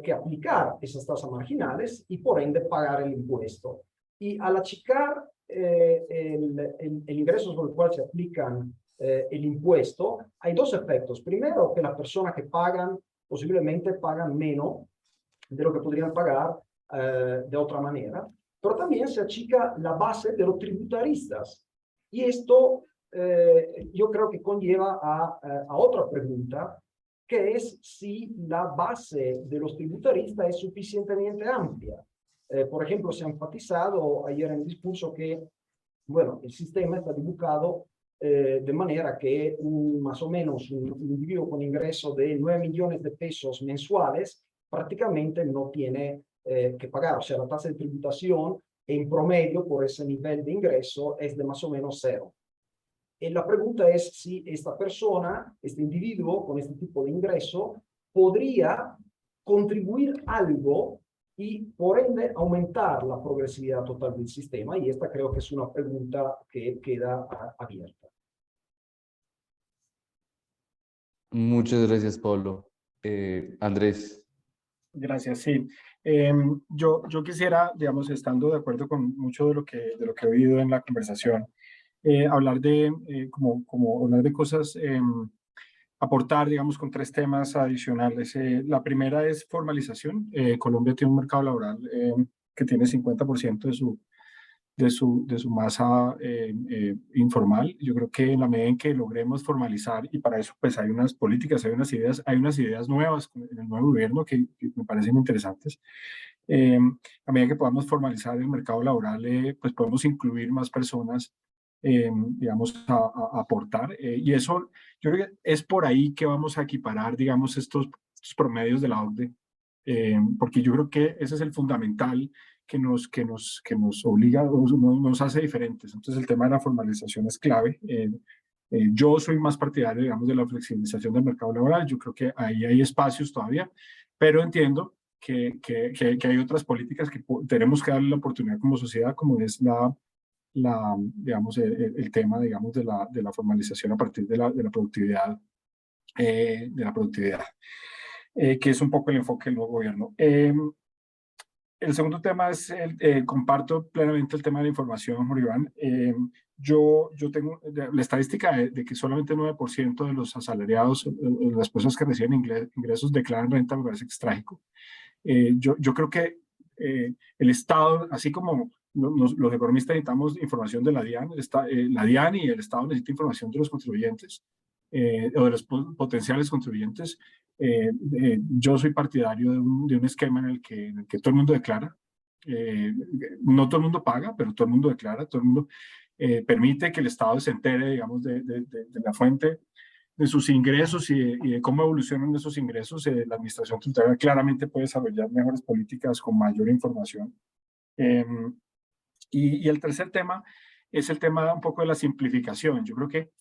que aplicar esas tasas marginales y por ende pagar el impuesto. Y al achicar el ingreso sobre el cual se aplican el impuesto, hay dos efectos. Primero, que las personas que pagan posiblemente pagan menos de lo que podrían pagar de otra manera, pero también se achica la base de los tributaristas. Y esto yo creo que conlleva a otra pregunta, que es si la base de los tributaristas es suficientemente amplia. Por ejemplo, se ha enfatizado ayer en el discurso que, bueno, el sistema está dibujado de manera que más o menos un individuo con ingreso de 9 millones de pesos mensuales prácticamente no tiene que pagar. O sea, la tasa de tributación en promedio por ese nivel de ingreso es de más o menos cero. Y la pregunta es si esta persona, este individuo con este tipo de ingreso, podría contribuir algo y por ende aumentar la progresividad total del sistema. Y esta creo que es una pregunta que queda abierta. Muchas gracias, Pablo. Andrés. Gracias, sí. Yo quisiera, digamos, estando de acuerdo con mucho de lo que he oído en la conversación, hablar hablar de cosas, aportar, digamos, con tres temas adicionales. La primera es formalización. Colombia tiene un mercado laboral que tiene 50% de su masa informal. Yo creo que en la medida en que logremos formalizar, y para eso pues hay unas políticas, hay unas ideas nuevas en el nuevo gobierno que me parecen interesantes. A medida que podamos formalizar el mercado laboral, pues podemos incluir más personas, digamos, a aportar. Y eso, yo creo que es por ahí que vamos a equiparar, digamos, estos promedios de la OCDE, porque yo creo que ese es el fundamental que nos obliga, nos hace diferentes. Entonces el tema de la formalización es clave. Yo soy más partidario, digamos, de la flexibilización del mercado laboral. Yo creo que ahí hay espacios todavía, pero entiendo que hay otras políticas que tenemos que darle la oportunidad como sociedad, como es digamos, el tema, digamos, de la formalización a partir de la productividad, que es un poco el enfoque del nuevo gobierno. El segundo tema es, comparto plenamente el tema de la información, Jorge Iván. Yo tengo la estadística de que solamente 9% de los asalariados, las personas que reciben ingresos, declaran renta, me parece que es trágico. Yo creo que el Estado, así como los economistas necesitamos información de la DIAN, la DIAN y el Estado necesita información de los contribuyentes o de los potenciales contribuyentes. Yo soy partidario de un esquema en el que todo el mundo declara. No todo el mundo paga, pero todo el mundo declara, todo el mundo permite que el Estado se entere, digamos, de la fuente de sus ingresos y de cómo evolucionan esos ingresos. La administración tributaria claramente puede desarrollar mejores políticas con mayor información. Y el tercer tema es el tema un poco de la simplificación. Yo creo que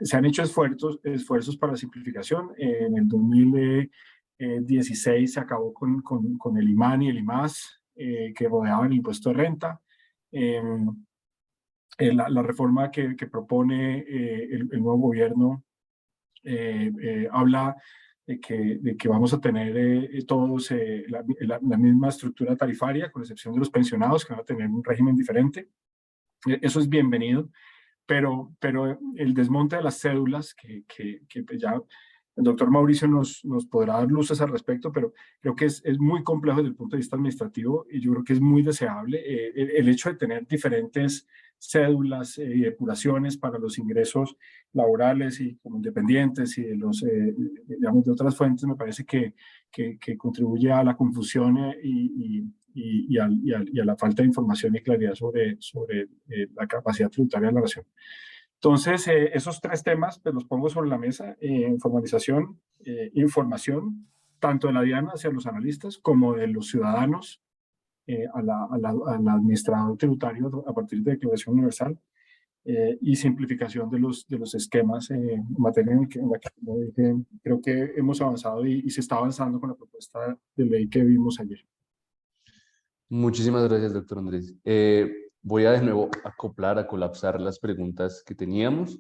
se han hecho esfuerzos para la simplificación. En el 2016 se acabó con el IMAN y el IMAS que rodeaban el impuesto de renta. La reforma que propone el nuevo gobierno habla de que vamos a tener todos la misma estructura tarifaria, con excepción de los pensionados, que van a tener un régimen diferente. Eso es bienvenido, pero el desmonte de las cédulas, que ya el doctor Mauricio nos podrá dar luces al respecto, pero creo que es muy complejo desde el punto de vista administrativo y yo creo que es muy deseable el hecho de tener diferentes cédulas y depuraciones para los ingresos laborales y como independientes y de los, digamos, de otras fuentes, me parece que contribuye a la confusión y a la falta de información y claridad sobre la capacidad tributaria de la nación. Entonces, esos tres temas pues, los pongo sobre la mesa, formalización, información, tanto de la DIAN hacia los analistas como de los ciudadanos al administrador tributario a partir de declaración universal, y simplificación de los esquemas en materia en la que, como dije, creo que hemos avanzado y se está avanzando con la propuesta de ley que vimos ayer. Muchísimas gracias, doctor Andrés. Voy a de nuevo acoplar, a colapsar las preguntas que teníamos,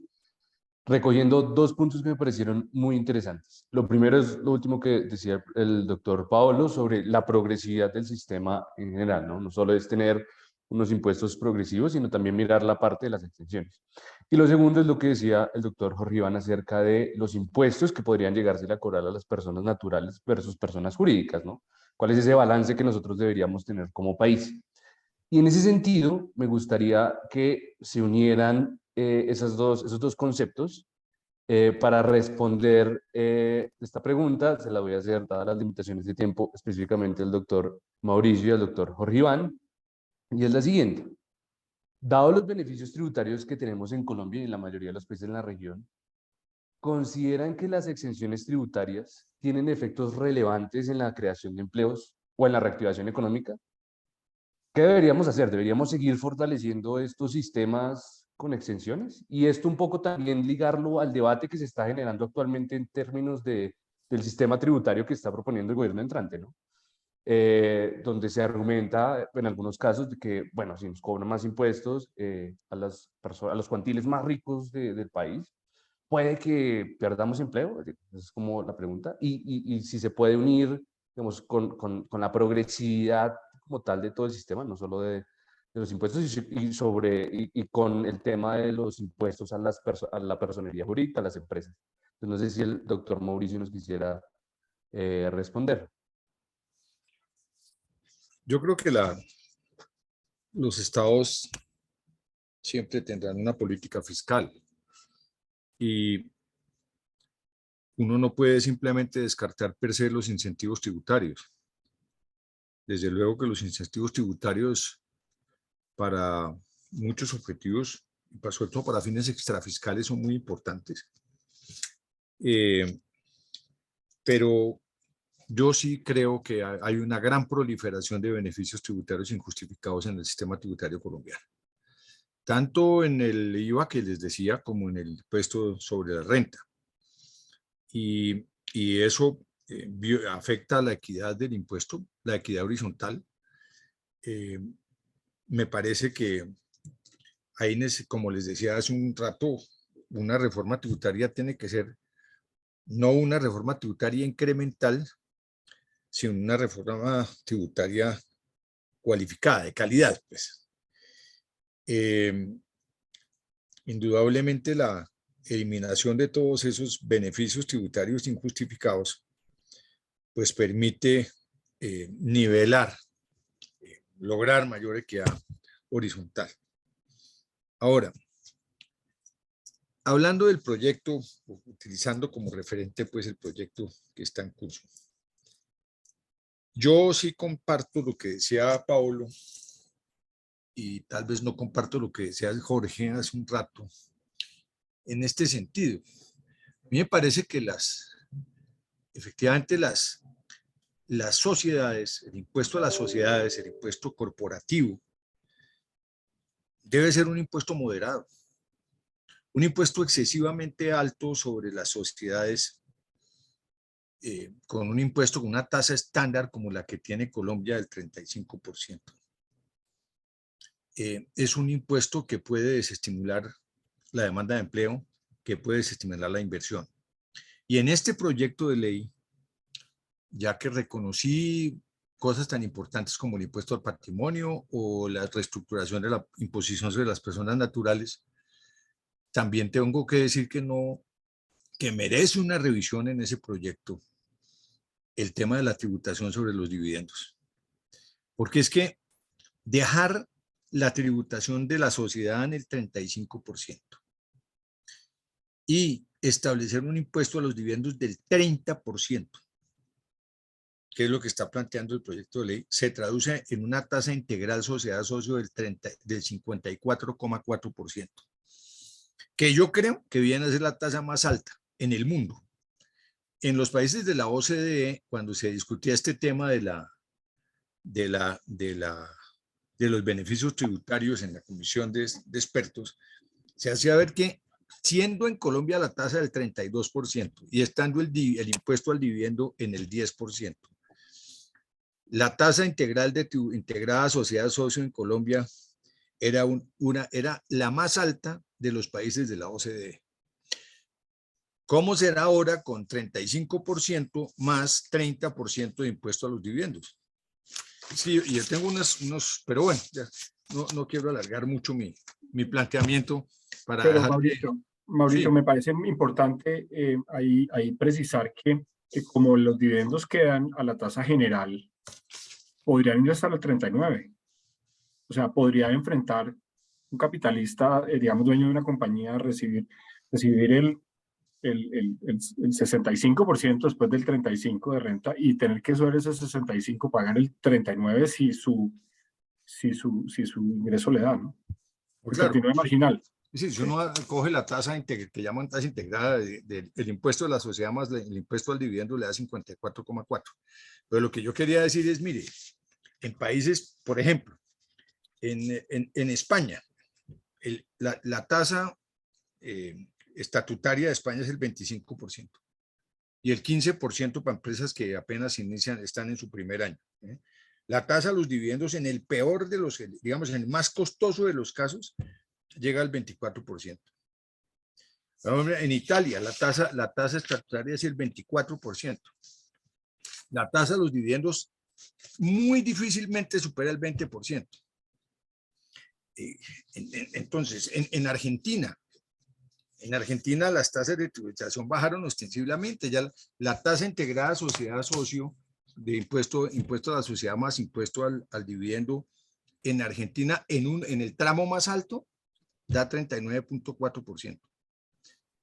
recogiendo dos puntos que me parecieron muy interesantes. Lo primero es lo último que decía el doctor Paolo sobre la progresividad del sistema en general, ¿no? No solo es tener unos impuestos progresivos, sino también mirar la parte de las exenciones. Y lo segundo es lo que decía el doctor Jorge Iván acerca de los impuestos que podrían llegarse a cobrar a las personas naturales versus personas jurídicas, ¿no? ¿Cuál es ese balance que nosotros deberíamos tener como país? Y en ese sentido, me gustaría que se unieran esos dos conceptos para responder esta pregunta. Se la voy a hacer, dadas las limitaciones de tiempo, específicamente al doctor Mauricio y al doctor Jorge Iván. Y es la siguiente. Dado los beneficios tributarios que tenemos en Colombia y en la mayoría de los países en la región, ¿consideran que las exenciones tributarias tienen efectos relevantes en la creación de empleos o en la reactivación económica? ¿Qué deberíamos hacer? ¿Deberíamos seguir fortaleciendo estos sistemas con exenciones? Y esto un poco también ligarlo al debate que se está generando actualmente en términos del sistema tributario que está proponiendo el gobierno entrante, ¿no? Donde se argumenta en algunos casos de que, bueno, si nos cobran más impuestos a los cuantiles más ricos del país, puede que perdamos empleo. Esa es como la pregunta. Y si se puede unir, digamos, con la progresividad como tal de todo el sistema, no solo de los impuestos, y con el tema de los impuestos a la personería jurídica, a las empresas. Entonces, no sé si el doctor Mauricio nos quisiera responder. Yo creo que los estados siempre tendrán una política fiscal y uno no puede simplemente descartar per se los incentivos tributarios. Desde luego que los incentivos tributarios para muchos objetivos, sobre todo para fines extrafiscales, son muy importantes. Pero yo sí creo que hay una gran proliferación de beneficios tributarios injustificados en el sistema tributario colombiano. Tanto en el IVA que les decía, como en el impuesto sobre la renta. Y eso afecta a la equidad del impuesto, la equidad horizontal. Me parece que ahí, como les decía hace un rato, una reforma tributaria tiene que ser no una reforma tributaria incremental, sino una reforma tributaria cualificada, de calidad, pues. Indudablemente la eliminación de todos esos beneficios tributarios injustificados, pues permite nivelar, lograr mayor equidad horizontal. Ahora, hablando del proyecto, utilizando como referente pues el proyecto que está en curso, yo sí comparto lo que decía Paolo y tal vez no comparto lo que decía Jorge hace un rato en este sentido. A mí me parece que efectivamente las sociedades, el impuesto a las sociedades, el impuesto corporativo, debe ser un impuesto moderado. Un impuesto excesivamente alto sobre las sociedades, con un impuesto con una tasa estándar como la que tiene Colombia del 35%. Es un impuesto que puede desestimular la demanda de empleo, que puede desestimular la inversión. Y en este proyecto de ley, ya que reconocí cosas tan importantes como el impuesto al patrimonio o la reestructuración de la imposición sobre las personas naturales, también tengo que decir que merece una revisión en ese proyecto el tema de la tributación sobre los dividendos. Porque es que dejar la tributación de la sociedad en el 35% y establecer un impuesto a los dividendos del 30%, que es lo que está planteando el proyecto de ley, se traduce en una tasa integral sociedad-socio del 54,4%, que yo creo que viene a ser la tasa más alta en el mundo. En los países de la OCDE, cuando se discutía este tema de los beneficios tributarios en la comisión de expertos, se hacía ver que siendo en Colombia la tasa del 32% y estando el impuesto al dividendo en el 10%, la tasa integral integrada sociedad-socio en Colombia era la más alta de los países de la OCDE. ¿Cómo será ahora con 35% más 30% de impuesto a los dividendos? Sí, y yo tengo pero bueno, ya, no quiero alargar mucho mi planteamiento para Pero dejar Mauricio, sí. me parece importante ahí precisar que como los dividendos quedan a la tasa general, podrían ir hasta los 39. O sea, podría enfrentar un capitalista, digamos, dueño de una compañía, recibir el 65% después del 35% de renta y tener que sobre ese 65 pagar el 39 si su ingreso le da, ¿no? Pues Que claro, continúe marginal. sí, si uno coge la tasa que llaman tasa integrada del impuesto de la sociedad más el impuesto al dividendo le da 54,4. Pero lo que yo quería decir es, mire, en países, por ejemplo, en España, la tasa estatutaria de España es el 25% y el 15% para empresas que apenas inician, están en su primer año. La tasa de los dividendos en el peor de los, digamos, en el más costoso de los casos, llega al 24%. En Italia, la tasa estatutaria es el 24%. La tasa de los dividendos muy difícilmente supera el 20%. Entonces, en Argentina las tasas de tributación bajaron ostensiblemente. Ya la tasa integrada sociedad-socio de impuesto a la sociedad más impuesto al dividendo en Argentina en el tramo más alto da 39,4%.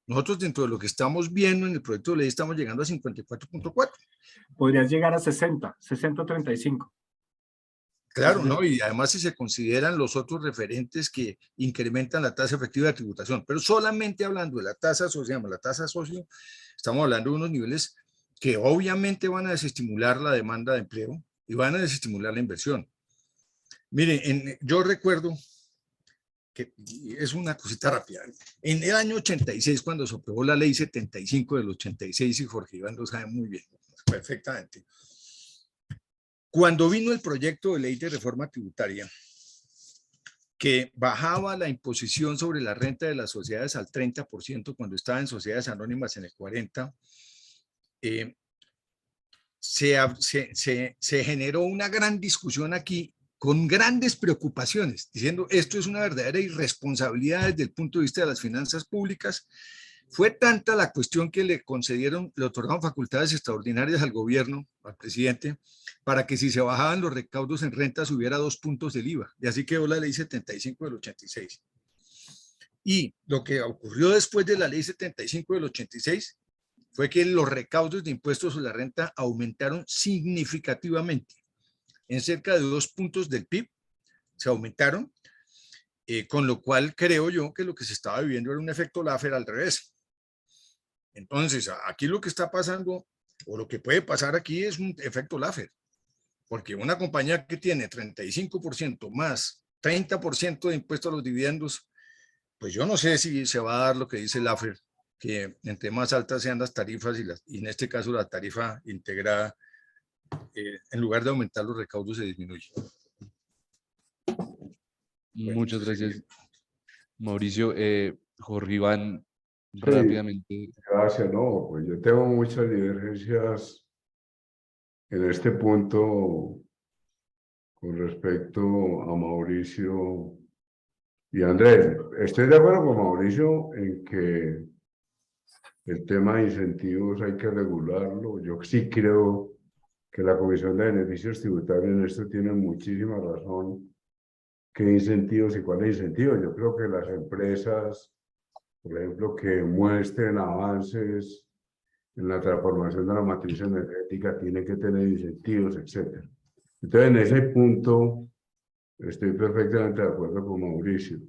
Nosotros dentro de lo que estamos viendo en el proyecto de ley estamos llegando a 54,4%. Podrías llegar a 60-35. Claro, ¿no? Y además si se consideran los otros referentes que incrementan la tasa efectiva de tributación, pero solamente hablando de la tasa socio, estamos hablando de unos niveles que obviamente van a desestimular la demanda de empleo y van a desestimular la inversión. Miren, yo recuerdo que es una cosita rápida. En el año 86, cuando se aprobó la ley 75 del 86, y Jorge Iván lo sabe muy bien, perfectamente. Cuando vino el proyecto de ley de reforma tributaria, que bajaba la imposición sobre la renta de las sociedades al 30%, cuando estaba en sociedades anónimas en el 40%, se generó una gran discusión aquí con grandes preocupaciones, diciendo esto es una verdadera irresponsabilidad desde el punto de vista de las finanzas públicas. Fue tanta la cuestión que le otorgaron facultades extraordinarias al gobierno, al presidente, para que si se bajaban los recaudos en rentas hubiera 2 puntos del IVA. Y así quedó la ley 75 del 86. Y lo que ocurrió después de la ley 75 del 86 fue que los recaudos de impuestos sobre la renta aumentaron significativamente. En cerca de 2 puntos del PIB se aumentaron, con lo cual creo yo que lo que se estaba viviendo era un efecto Laffer al revés. Entonces, aquí lo que está pasando, o lo que puede pasar aquí es un efecto Laffer, porque una compañía que tiene 35% más 30% de impuesto a los dividendos, pues yo no sé si se va a dar lo que dice Laffer, que entre más altas sean las tarifas y en este caso la tarifa integrada, en lugar de aumentar los recaudos se disminuye. Muchas gracias, Mauricio. Jorge Iván, Sí, rápidamente. gracias, no, pues yo tengo muchas divergencias en este punto con respecto a Mauricio y Andrés. Estoy de acuerdo con Mauricio en que el tema de incentivos hay que regularlo. Yo sí creo que la Comisión de Beneficios Tributarios en esto tiene muchísima razón qué incentivos y cuáles incentivos. Yo creo que las empresas, por ejemplo, que muestren avances en la transformación de la matriz energética, tienen que tener incentivos, etc. Entonces, en ese punto, estoy perfectamente de acuerdo con Mauricio.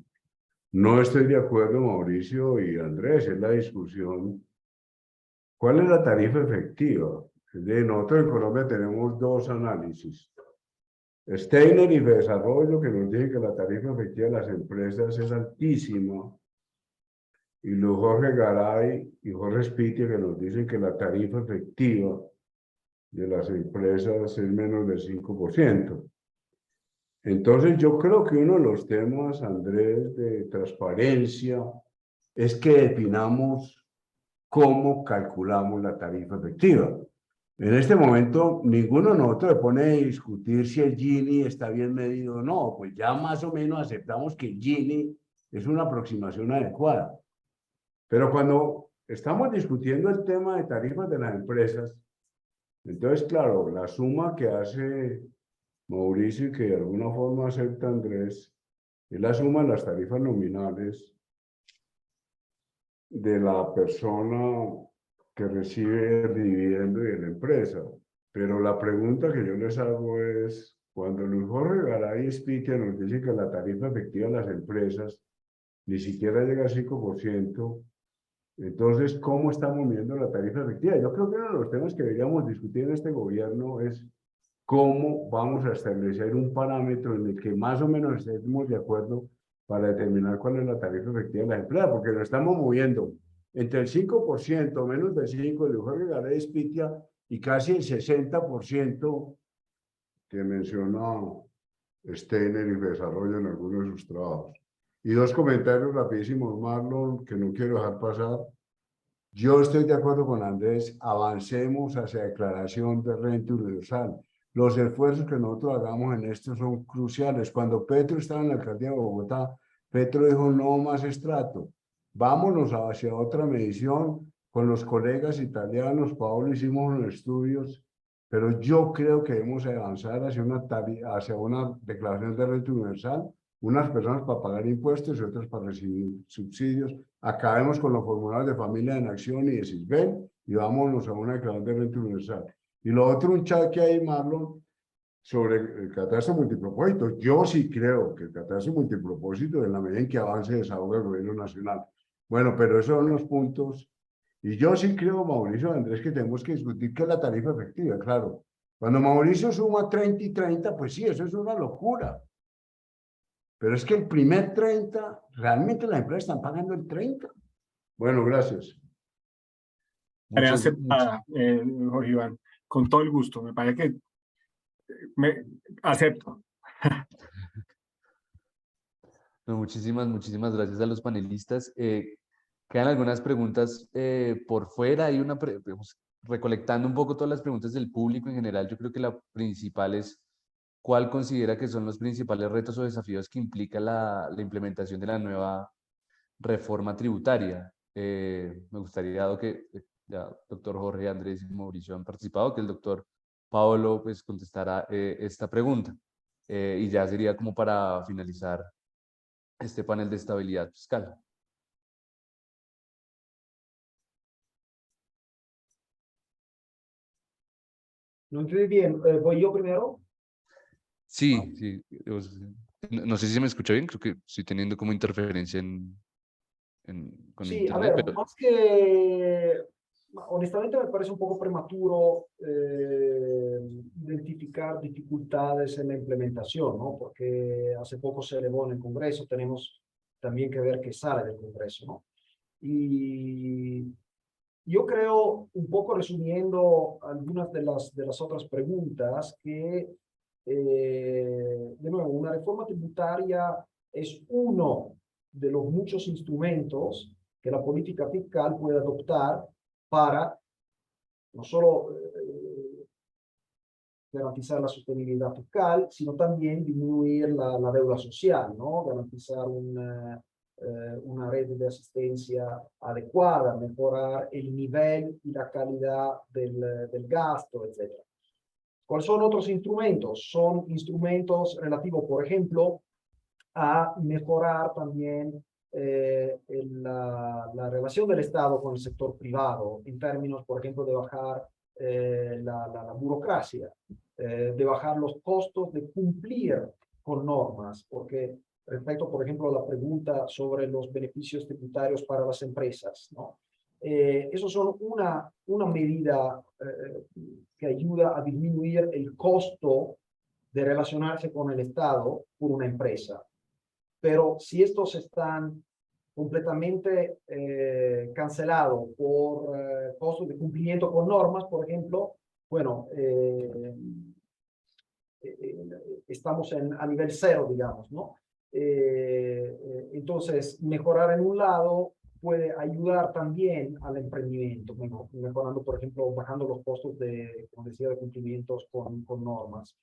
No estoy de acuerdo, Mauricio y Andrés, en la discusión. ¿Cuál es la tarifa efectiva? Nosotros en Colombia tenemos dos análisis. Steiner y Desarrollo, que nos dicen que la tarifa efectiva de las empresas es altísima. Y luego Jorge Garay y Jorge Spitia, que nos dicen que la tarifa efectiva de las empresas es menos del 5%. Entonces, yo creo que uno de los temas, Andrés, de transparencia, es que definamos cómo calculamos la tarifa efectiva. En este momento, ninguno de nosotros se pone a discutir si el Gini está bien medido o no, pues ya más o menos aceptamos que el Gini es una aproximación adecuada. Pero cuando estamos discutiendo el tema de tarifas de las empresas, entonces, claro, la suma que hace Mauricio y que de alguna forma acepta Andrés, es la suma de las tarifas nominales de la persona que recibe el dividendo y de la empresa. Pero la pregunta que yo les hago es, cuando Luis Jorge Garay y Spitia nos dicen que la tarifa efectiva de las empresas ni siquiera llega al 5%, entonces, ¿cómo estamos viendo la tarifa efectiva? Yo creo que uno de los temas que deberíamos discutir en este gobierno es cómo vamos a establecer un parámetro en el que más o menos estemos de acuerdo para determinar cuál es la tarifa efectiva de la empresa, porque lo estamos moviendo entre el 5%, menos del 5% de Jorge Garay Spitia y casi el 60% que menciona Steiner y Desarrollo en algunos de sus trabajos. Y dos comentarios rapidísimos, Marlon, que no quiero dejar pasar. Yo estoy de acuerdo con Andrés, avancemos hacia declaración de renta universal. Los esfuerzos que nosotros hagamos en esto son cruciales. Cuando Petro estaba en la alcaldía de Bogotá, Petro dijo no más estrato. Vámonos hacia otra medición. Con los colegas italianos, Paolo, hicimos unos estudios, pero yo creo que debemos avanzar hacia una declaración de renta universal, unas personas para pagar impuestos y otras para recibir subsidios. Acabemos con los formularios de familia en acción y de Sisbén y vámonos a una declaración de renta universal. Y lo otro, un chat que hay, Marlon, sobre el catastro multipropósito. Yo sí creo que el catastro multipropósito, en la medida en que avance, desahoga el gobierno nacional. Bueno, pero esos son los puntos. Y yo sí creo, Mauricio Andrés, que tenemos que discutir qué es la tarifa efectiva, claro. Cuando Mauricio suma 30 y 30, pues sí, eso es una locura. Pero es que el primer 30, realmente las empresas están pagando el 30. Bueno, gracias. Tarea aceptada, Jorge Iván, con todo el gusto. Me parece que me acepto. No, muchísimas gracias a los panelistas. Quedan algunas preguntas por fuera. Hay digamos, recolectando un poco todas las preguntas del público en general, yo creo que la principal es ¿cuál considera que son los principales retos o desafíos que implica la implementación de la nueva reforma tributaria? Me gustaría, dado que ya doctor Jorge, Andrés y Mauricio han participado, que el doctor Paolo pues contestara esta pregunta. Y ya sería como para finalizar este panel de estabilidad fiscal. No entendí bien. ¿Voy yo primero? Sí, sí. No sé si se me escucha bien, creo que estoy teniendo como interferencia con Sí, a internet, ver, pero más que, honestamente me parece un poco prematuro identificar dificultades en la implementación, ¿no? Porque hace poco se elevó en el Congreso, tenemos también que ver qué sale del Congreso, ¿no? Y yo creo, un poco resumiendo algunas de las otras preguntas, que, de nuevo, una reforma tributaria es uno de los muchos instrumentos que la política fiscal puede adoptar para no solo garantizar la sostenibilidad fiscal, sino también disminuir la deuda social, ¿no? Garantizar una red de asistencia adecuada, mejorar el nivel y la calidad del gasto, etc. ¿Cuáles son otros instrumentos? Son instrumentos relativos, por ejemplo, a mejorar también la relación del Estado con el sector privado, en términos, por ejemplo, de bajar la burocracia, de bajar los costos de cumplir con normas, porque respecto, por ejemplo, a la pregunta sobre los beneficios tributarios para las empresas, ¿no? Eso son una medida que ayuda a disminuir el costo de relacionarse con el Estado por una empresa. Pero si estos están completamente cancelados por costos de cumplimiento con normas, por ejemplo, bueno, estamos a nivel cero, digamos, ¿no? Entonces, mejorar en un lado puede ayudar también al emprendimiento, mejorando, por ejemplo, bajando los costos de, como decía, de cumplimientos con normas.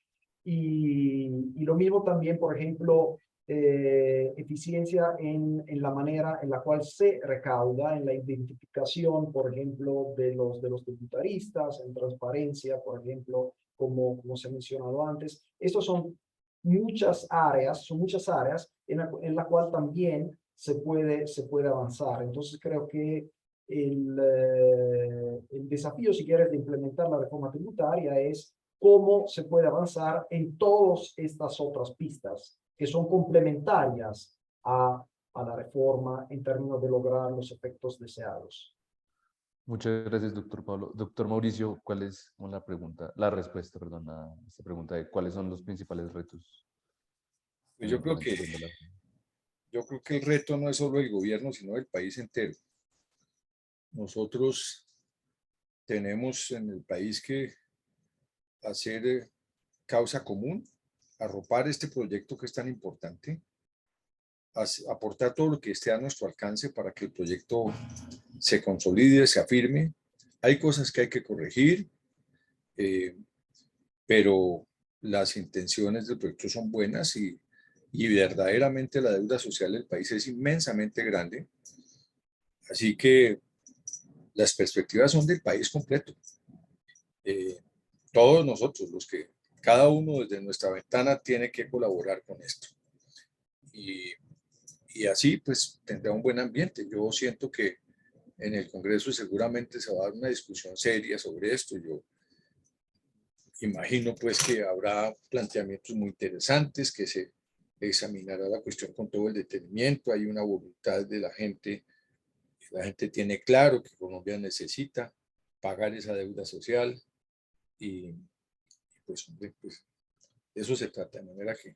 Y lo mismo también, por ejemplo, eficiencia en la manera en la cual se recauda, en la identificación, por ejemplo, de los tributaristas, en transparencia, por ejemplo, como se ha mencionado antes. Estos son muchas áreas en la cual también se puede avanzar. Entonces creo que el desafío, si quieres, de implementar la reforma tributaria es cómo se puede avanzar en todas estas otras pistas que son complementarias a la reforma en términos de lograr los efectos deseados. Muchas gracias, doctor Pablo. Doctor Mauricio, ¿cuál es la respuesta, perdón, a esta pregunta de cuáles son los principales retos? Pues yo creo que el reto no es solo el gobierno, sino el país entero. Nosotros tenemos en el país que hacer causa común, arropar este proyecto que es tan importante, aportar todo lo que esté a nuestro alcance para que el proyecto se consolide, se afirme. Hay cosas que hay que corregir, pero las intenciones del proyecto son buenas y verdaderamente la deuda social del país es inmensamente grande. Así que las perspectivas son del país completo. Todos nosotros, cada uno desde nuestra ventana tiene que colaborar con esto. Y así pues tendrá un buen ambiente. Yo siento que en el Congreso seguramente se va a dar una discusión seria sobre esto. Yo imagino pues que habrá planteamientos muy interesantes, que se examinará la cuestión con todo el detenimiento. Hay una voluntad de la gente tiene claro que Colombia necesita pagar esa deuda social y pues de eso se trata, de manera que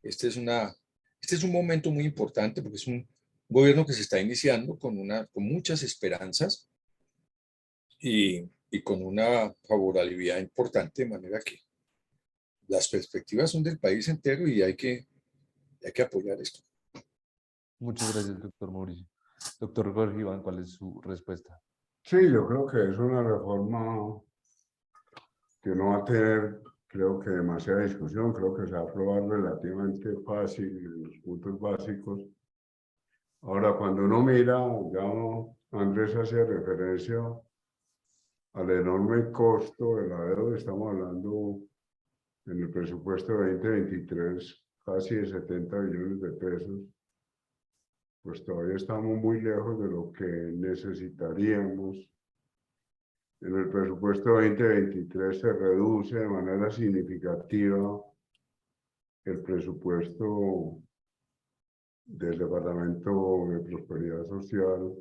este es un momento muy importante porque es un gobierno que se está iniciando con muchas esperanzas y con una favorabilidad importante, de manera que las perspectivas son del país entero y hay que apoyar esto. Muchas gracias, doctor Mauricio. Doctor Jorge Iván, ¿cuál es su respuesta? Sí, yo creo que es una reforma que no va a tener, creo que demasiada discusión, creo que se va a aprobar relativamente fácil en los puntos básicos. Ahora, cuando uno mira, ya Andrés hacía referencia al enorme costo de la deuda, estamos hablando en el presupuesto 2023 casi de 70 billones de pesos, pues todavía estamos muy lejos de lo que necesitaríamos. En el presupuesto 2023 se reduce de manera significativa el presupuesto del Departamento de Prosperidad Social.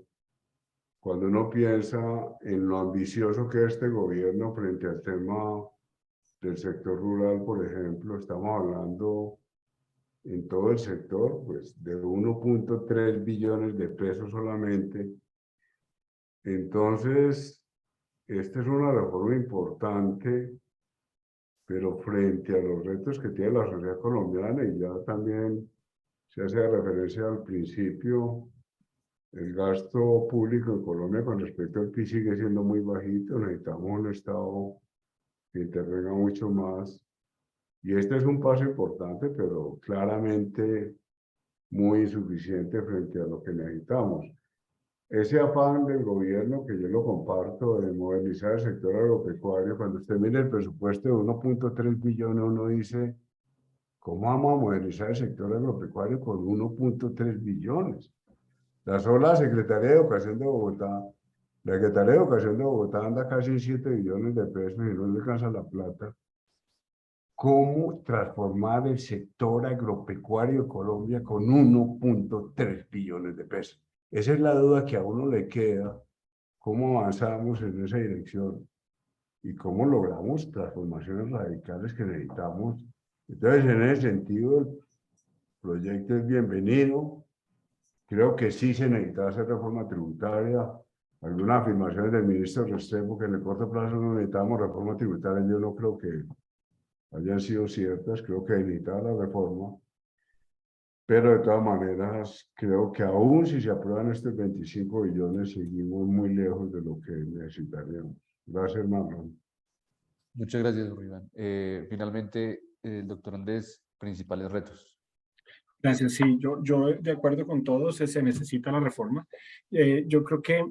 Cuando uno piensa en lo ambicioso que es este gobierno frente al tema del sector rural, por ejemplo, estamos hablando en todo el sector, pues, de 1.3 billones de pesos solamente. Entonces, esta es una reforma importante, pero frente a los retos que tiene la sociedad colombiana, y ya también se hace referencia al principio, el gasto público en Colombia con respecto al PIB sigue siendo muy bajito, necesitamos un Estado que intervenga mucho más. Y este es un paso importante, pero claramente muy insuficiente frente a lo que necesitamos. Ese afán del gobierno, que yo lo comparto, de modernizar el sector agropecuario, cuando usted mira el presupuesto de 1.3 billones, uno dice, ¿Cómo vamos a modernizar el sector agropecuario con 1.3 billones? La sola Secretaría de Educación de Bogotá, la Secretaría de Educación de Bogotá anda casi en 7 billones de pesos y no le alcanza la plata. ¿Cómo transformar el sector agropecuario de Colombia con 1.3 billones de pesos? Esa es la duda que a uno le queda. ¿Cómo avanzamos en esa dirección? ¿Y cómo logramos transformaciones radicales que necesitamos? Entonces, en ese sentido, el proyecto es bienvenido. Creo que sí se necesita hacer reforma tributaria. Algunas afirmaciones del ministro Restrepo que en el corto plazo no necesitamos reforma tributaria, yo no creo que hayan sido ciertas, creo que necesitaba la reforma, pero de todas maneras creo que aún si se aprueban estos 25 billones seguimos muy lejos de lo que necesitaríamos. Gracias, Marlon. Muchas gracias, Iván. Finalmente, el doctor Andrés, principales retos. Gracias, sí, yo de acuerdo con todos, se necesita la reforma. Yo creo que,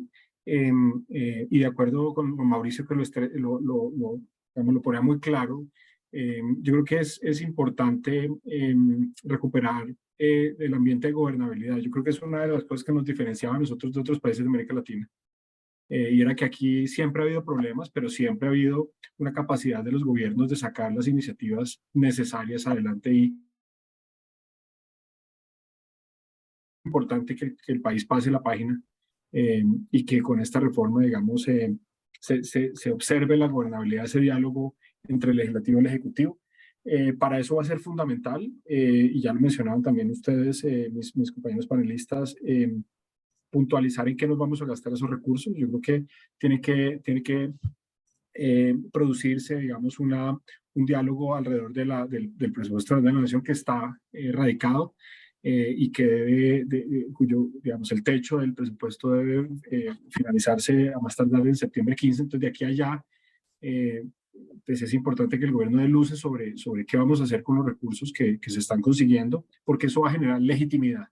y de acuerdo con Mauricio que digamos, lo ponía muy claro, yo creo que es importante recuperar el ambiente de gobernabilidad. Yo creo que es una de las cosas que nos diferenciaba a nosotros de otros países de América Latina. Y era que aquí siempre ha habido problemas, pero siempre ha habido una capacidad de los gobiernos de sacar las iniciativas necesarias adelante y importante que el país pase la página y que con esta reforma, digamos, se observe la gobernabilidad, ese diálogo entre el legislativo y el ejecutivo. Para eso va a ser fundamental, y ya lo mencionaban también ustedes, mis compañeros panelistas, puntualizar en qué nos vamos a gastar esos recursos. Yo creo que tiene que producirse, digamos, un diálogo alrededor del presupuesto de la nación que está radicado y que cuyo, digamos, el techo del presupuesto debe finalizarse a más tardar en septiembre 15. Entonces, de aquí a allá, pues es importante que el gobierno dé luces sobre qué vamos a hacer con los recursos que se están consiguiendo, porque eso va a generar legitimidad.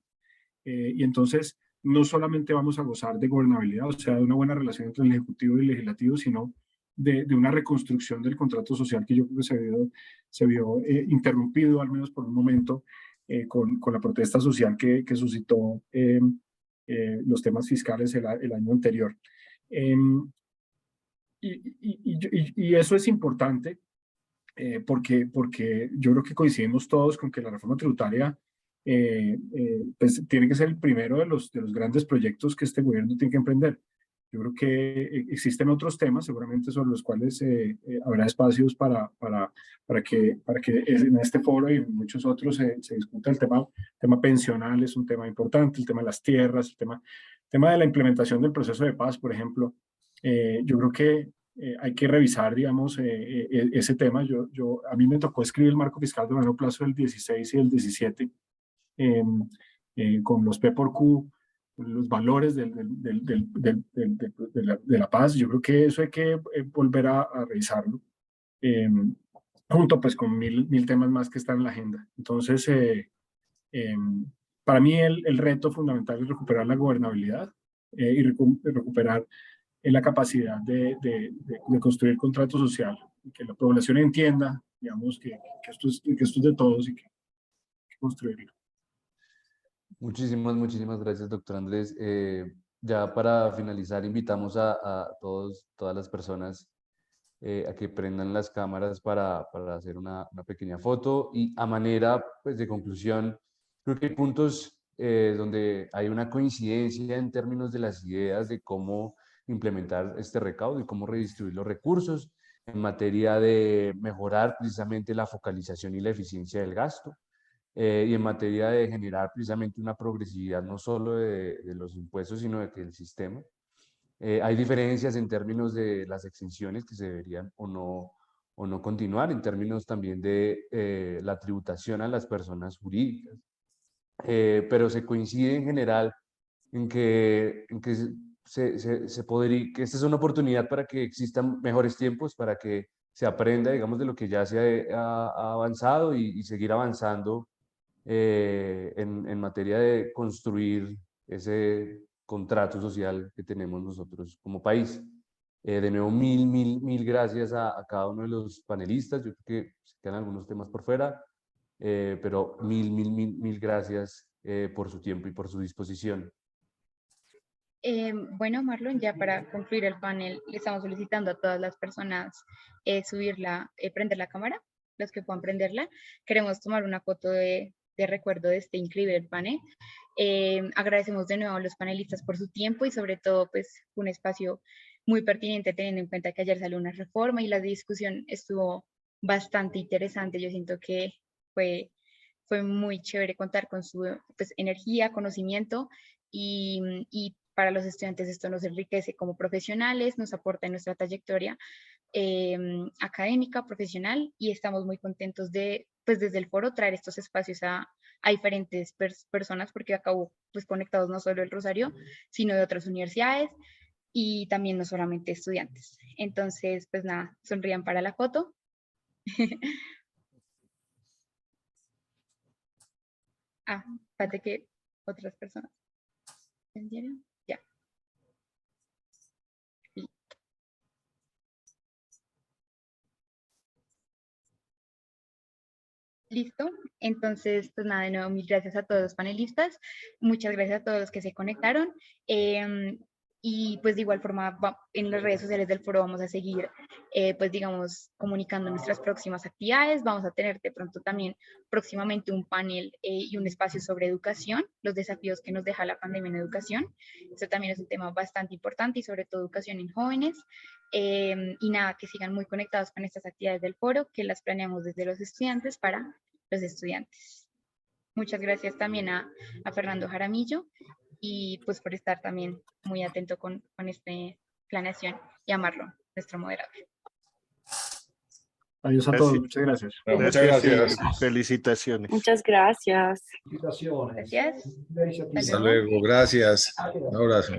Y entonces, no solamente vamos a gozar de gobernabilidad, o sea, de una buena relación entre el Ejecutivo y el Legislativo, sino de una reconstrucción del contrato social que yo creo que se vio interrumpido, al menos por un momento, con la protesta social que suscitó los temas fiscales el año anterior. Y eso es importante porque yo creo que coincidimos todos con que la reforma tributaria pues tiene que ser el primero de los grandes proyectos que este gobierno tiene que emprender. Yo creo que existen otros temas, seguramente sobre los cuales habrá espacios para que en este foro y en muchos otros se discuta el tema pensional, es un tema importante, el tema de las tierras, el tema de la implementación del proceso de paz, por ejemplo. Yo creo que hay que revisar, digamos, ese tema. A mí me tocó escribir el marco fiscal de mediano plazo del 16 y el 17 con los P por Q, los valores de la paz. Yo creo que eso hay que volver a revisarlo, junto pues con mil temas más que están en la agenda. Entonces, para mí el reto fundamental es recuperar la gobernabilidad y recuperar la capacidad de construir contrato social, y que la población entienda, digamos, que esto es de todos y que hay que construirlo. Muchísimas gracias, doctor Andrés. Ya para finalizar, invitamos a todas las personas a que prendan las cámaras para hacer una pequeña foto y a manera pues, de conclusión, creo que hay puntos donde hay una coincidencia en términos de las ideas de cómo implementar este recaudo y cómo redistribuir los recursos en materia de mejorar precisamente la focalización y la eficiencia del gasto. Y en materia de generar precisamente una progresividad no solo de los impuestos, sino de que el sistema. Hay diferencias en términos de las exenciones que se deberían o no continuar, en términos también de la tributación a las personas jurídicas. Pero se coincide en general en que se podría, que esta es una oportunidad para que existan mejores tiempos, para que se aprenda, digamos, de lo que ya se ha avanzado y seguir avanzando en materia de construir ese contrato social que tenemos nosotros como país. De nuevo, mil gracias a cada uno de los panelistas. Yo creo que se quedan algunos temas por fuera. pero mil gracias por su tiempo y por su disposición. Bueno, Marlon, ya para concluir el panel, le estamos solicitando a todas las personas prender la cámara, los que puedan prenderla. Queremos tomar una foto de recuerdo de este increíble panel. Agradecemos de nuevo a los panelistas por su tiempo y sobre todo pues un espacio muy pertinente teniendo en cuenta que ayer salió una reforma y la discusión estuvo bastante interesante. Yo siento que fue muy chévere contar con su pues, energía, conocimiento y para los estudiantes esto nos enriquece como profesionales, nos aporta en nuestra trayectoria académica, profesional y estamos muy contentos de, pues desde el foro, traer estos espacios a diferentes personas porque acabó pues conectados no solo el Rosario, sino de otras universidades y también no solamente estudiantes. Entonces, pues nada, sonrían para la foto. Espérate que otras personas. ¿Entendieron? Ya. Listo. Entonces, pues nada, de nuevo, mil gracias a todos los panelistas. Muchas gracias a todos los que se conectaron. Y pues de igual forma, en las redes sociales del foro vamos a seguir, pues digamos, comunicando nuestras próximas actividades. Vamos a tener de pronto también próximamente un panel y un espacio sobre educación, los desafíos que nos deja la pandemia en educación. Eso también es un tema bastante importante y sobre todo educación en jóvenes. Y nada, que sigan muy conectados con estas actividades del foro, que las planeamos desde los estudiantes para los estudiantes. Muchas gracias también a Fernando Jaramillo y pues por estar también muy atento con esta planeación y a Marlon, nuestro moderador. Adiós a todos, muchas gracias. Muchas gracias. Felicitaciones. Muchas gracias. Felicitaciones. Gracias. Felicidades. Hasta luego. Gracias. Un abrazo.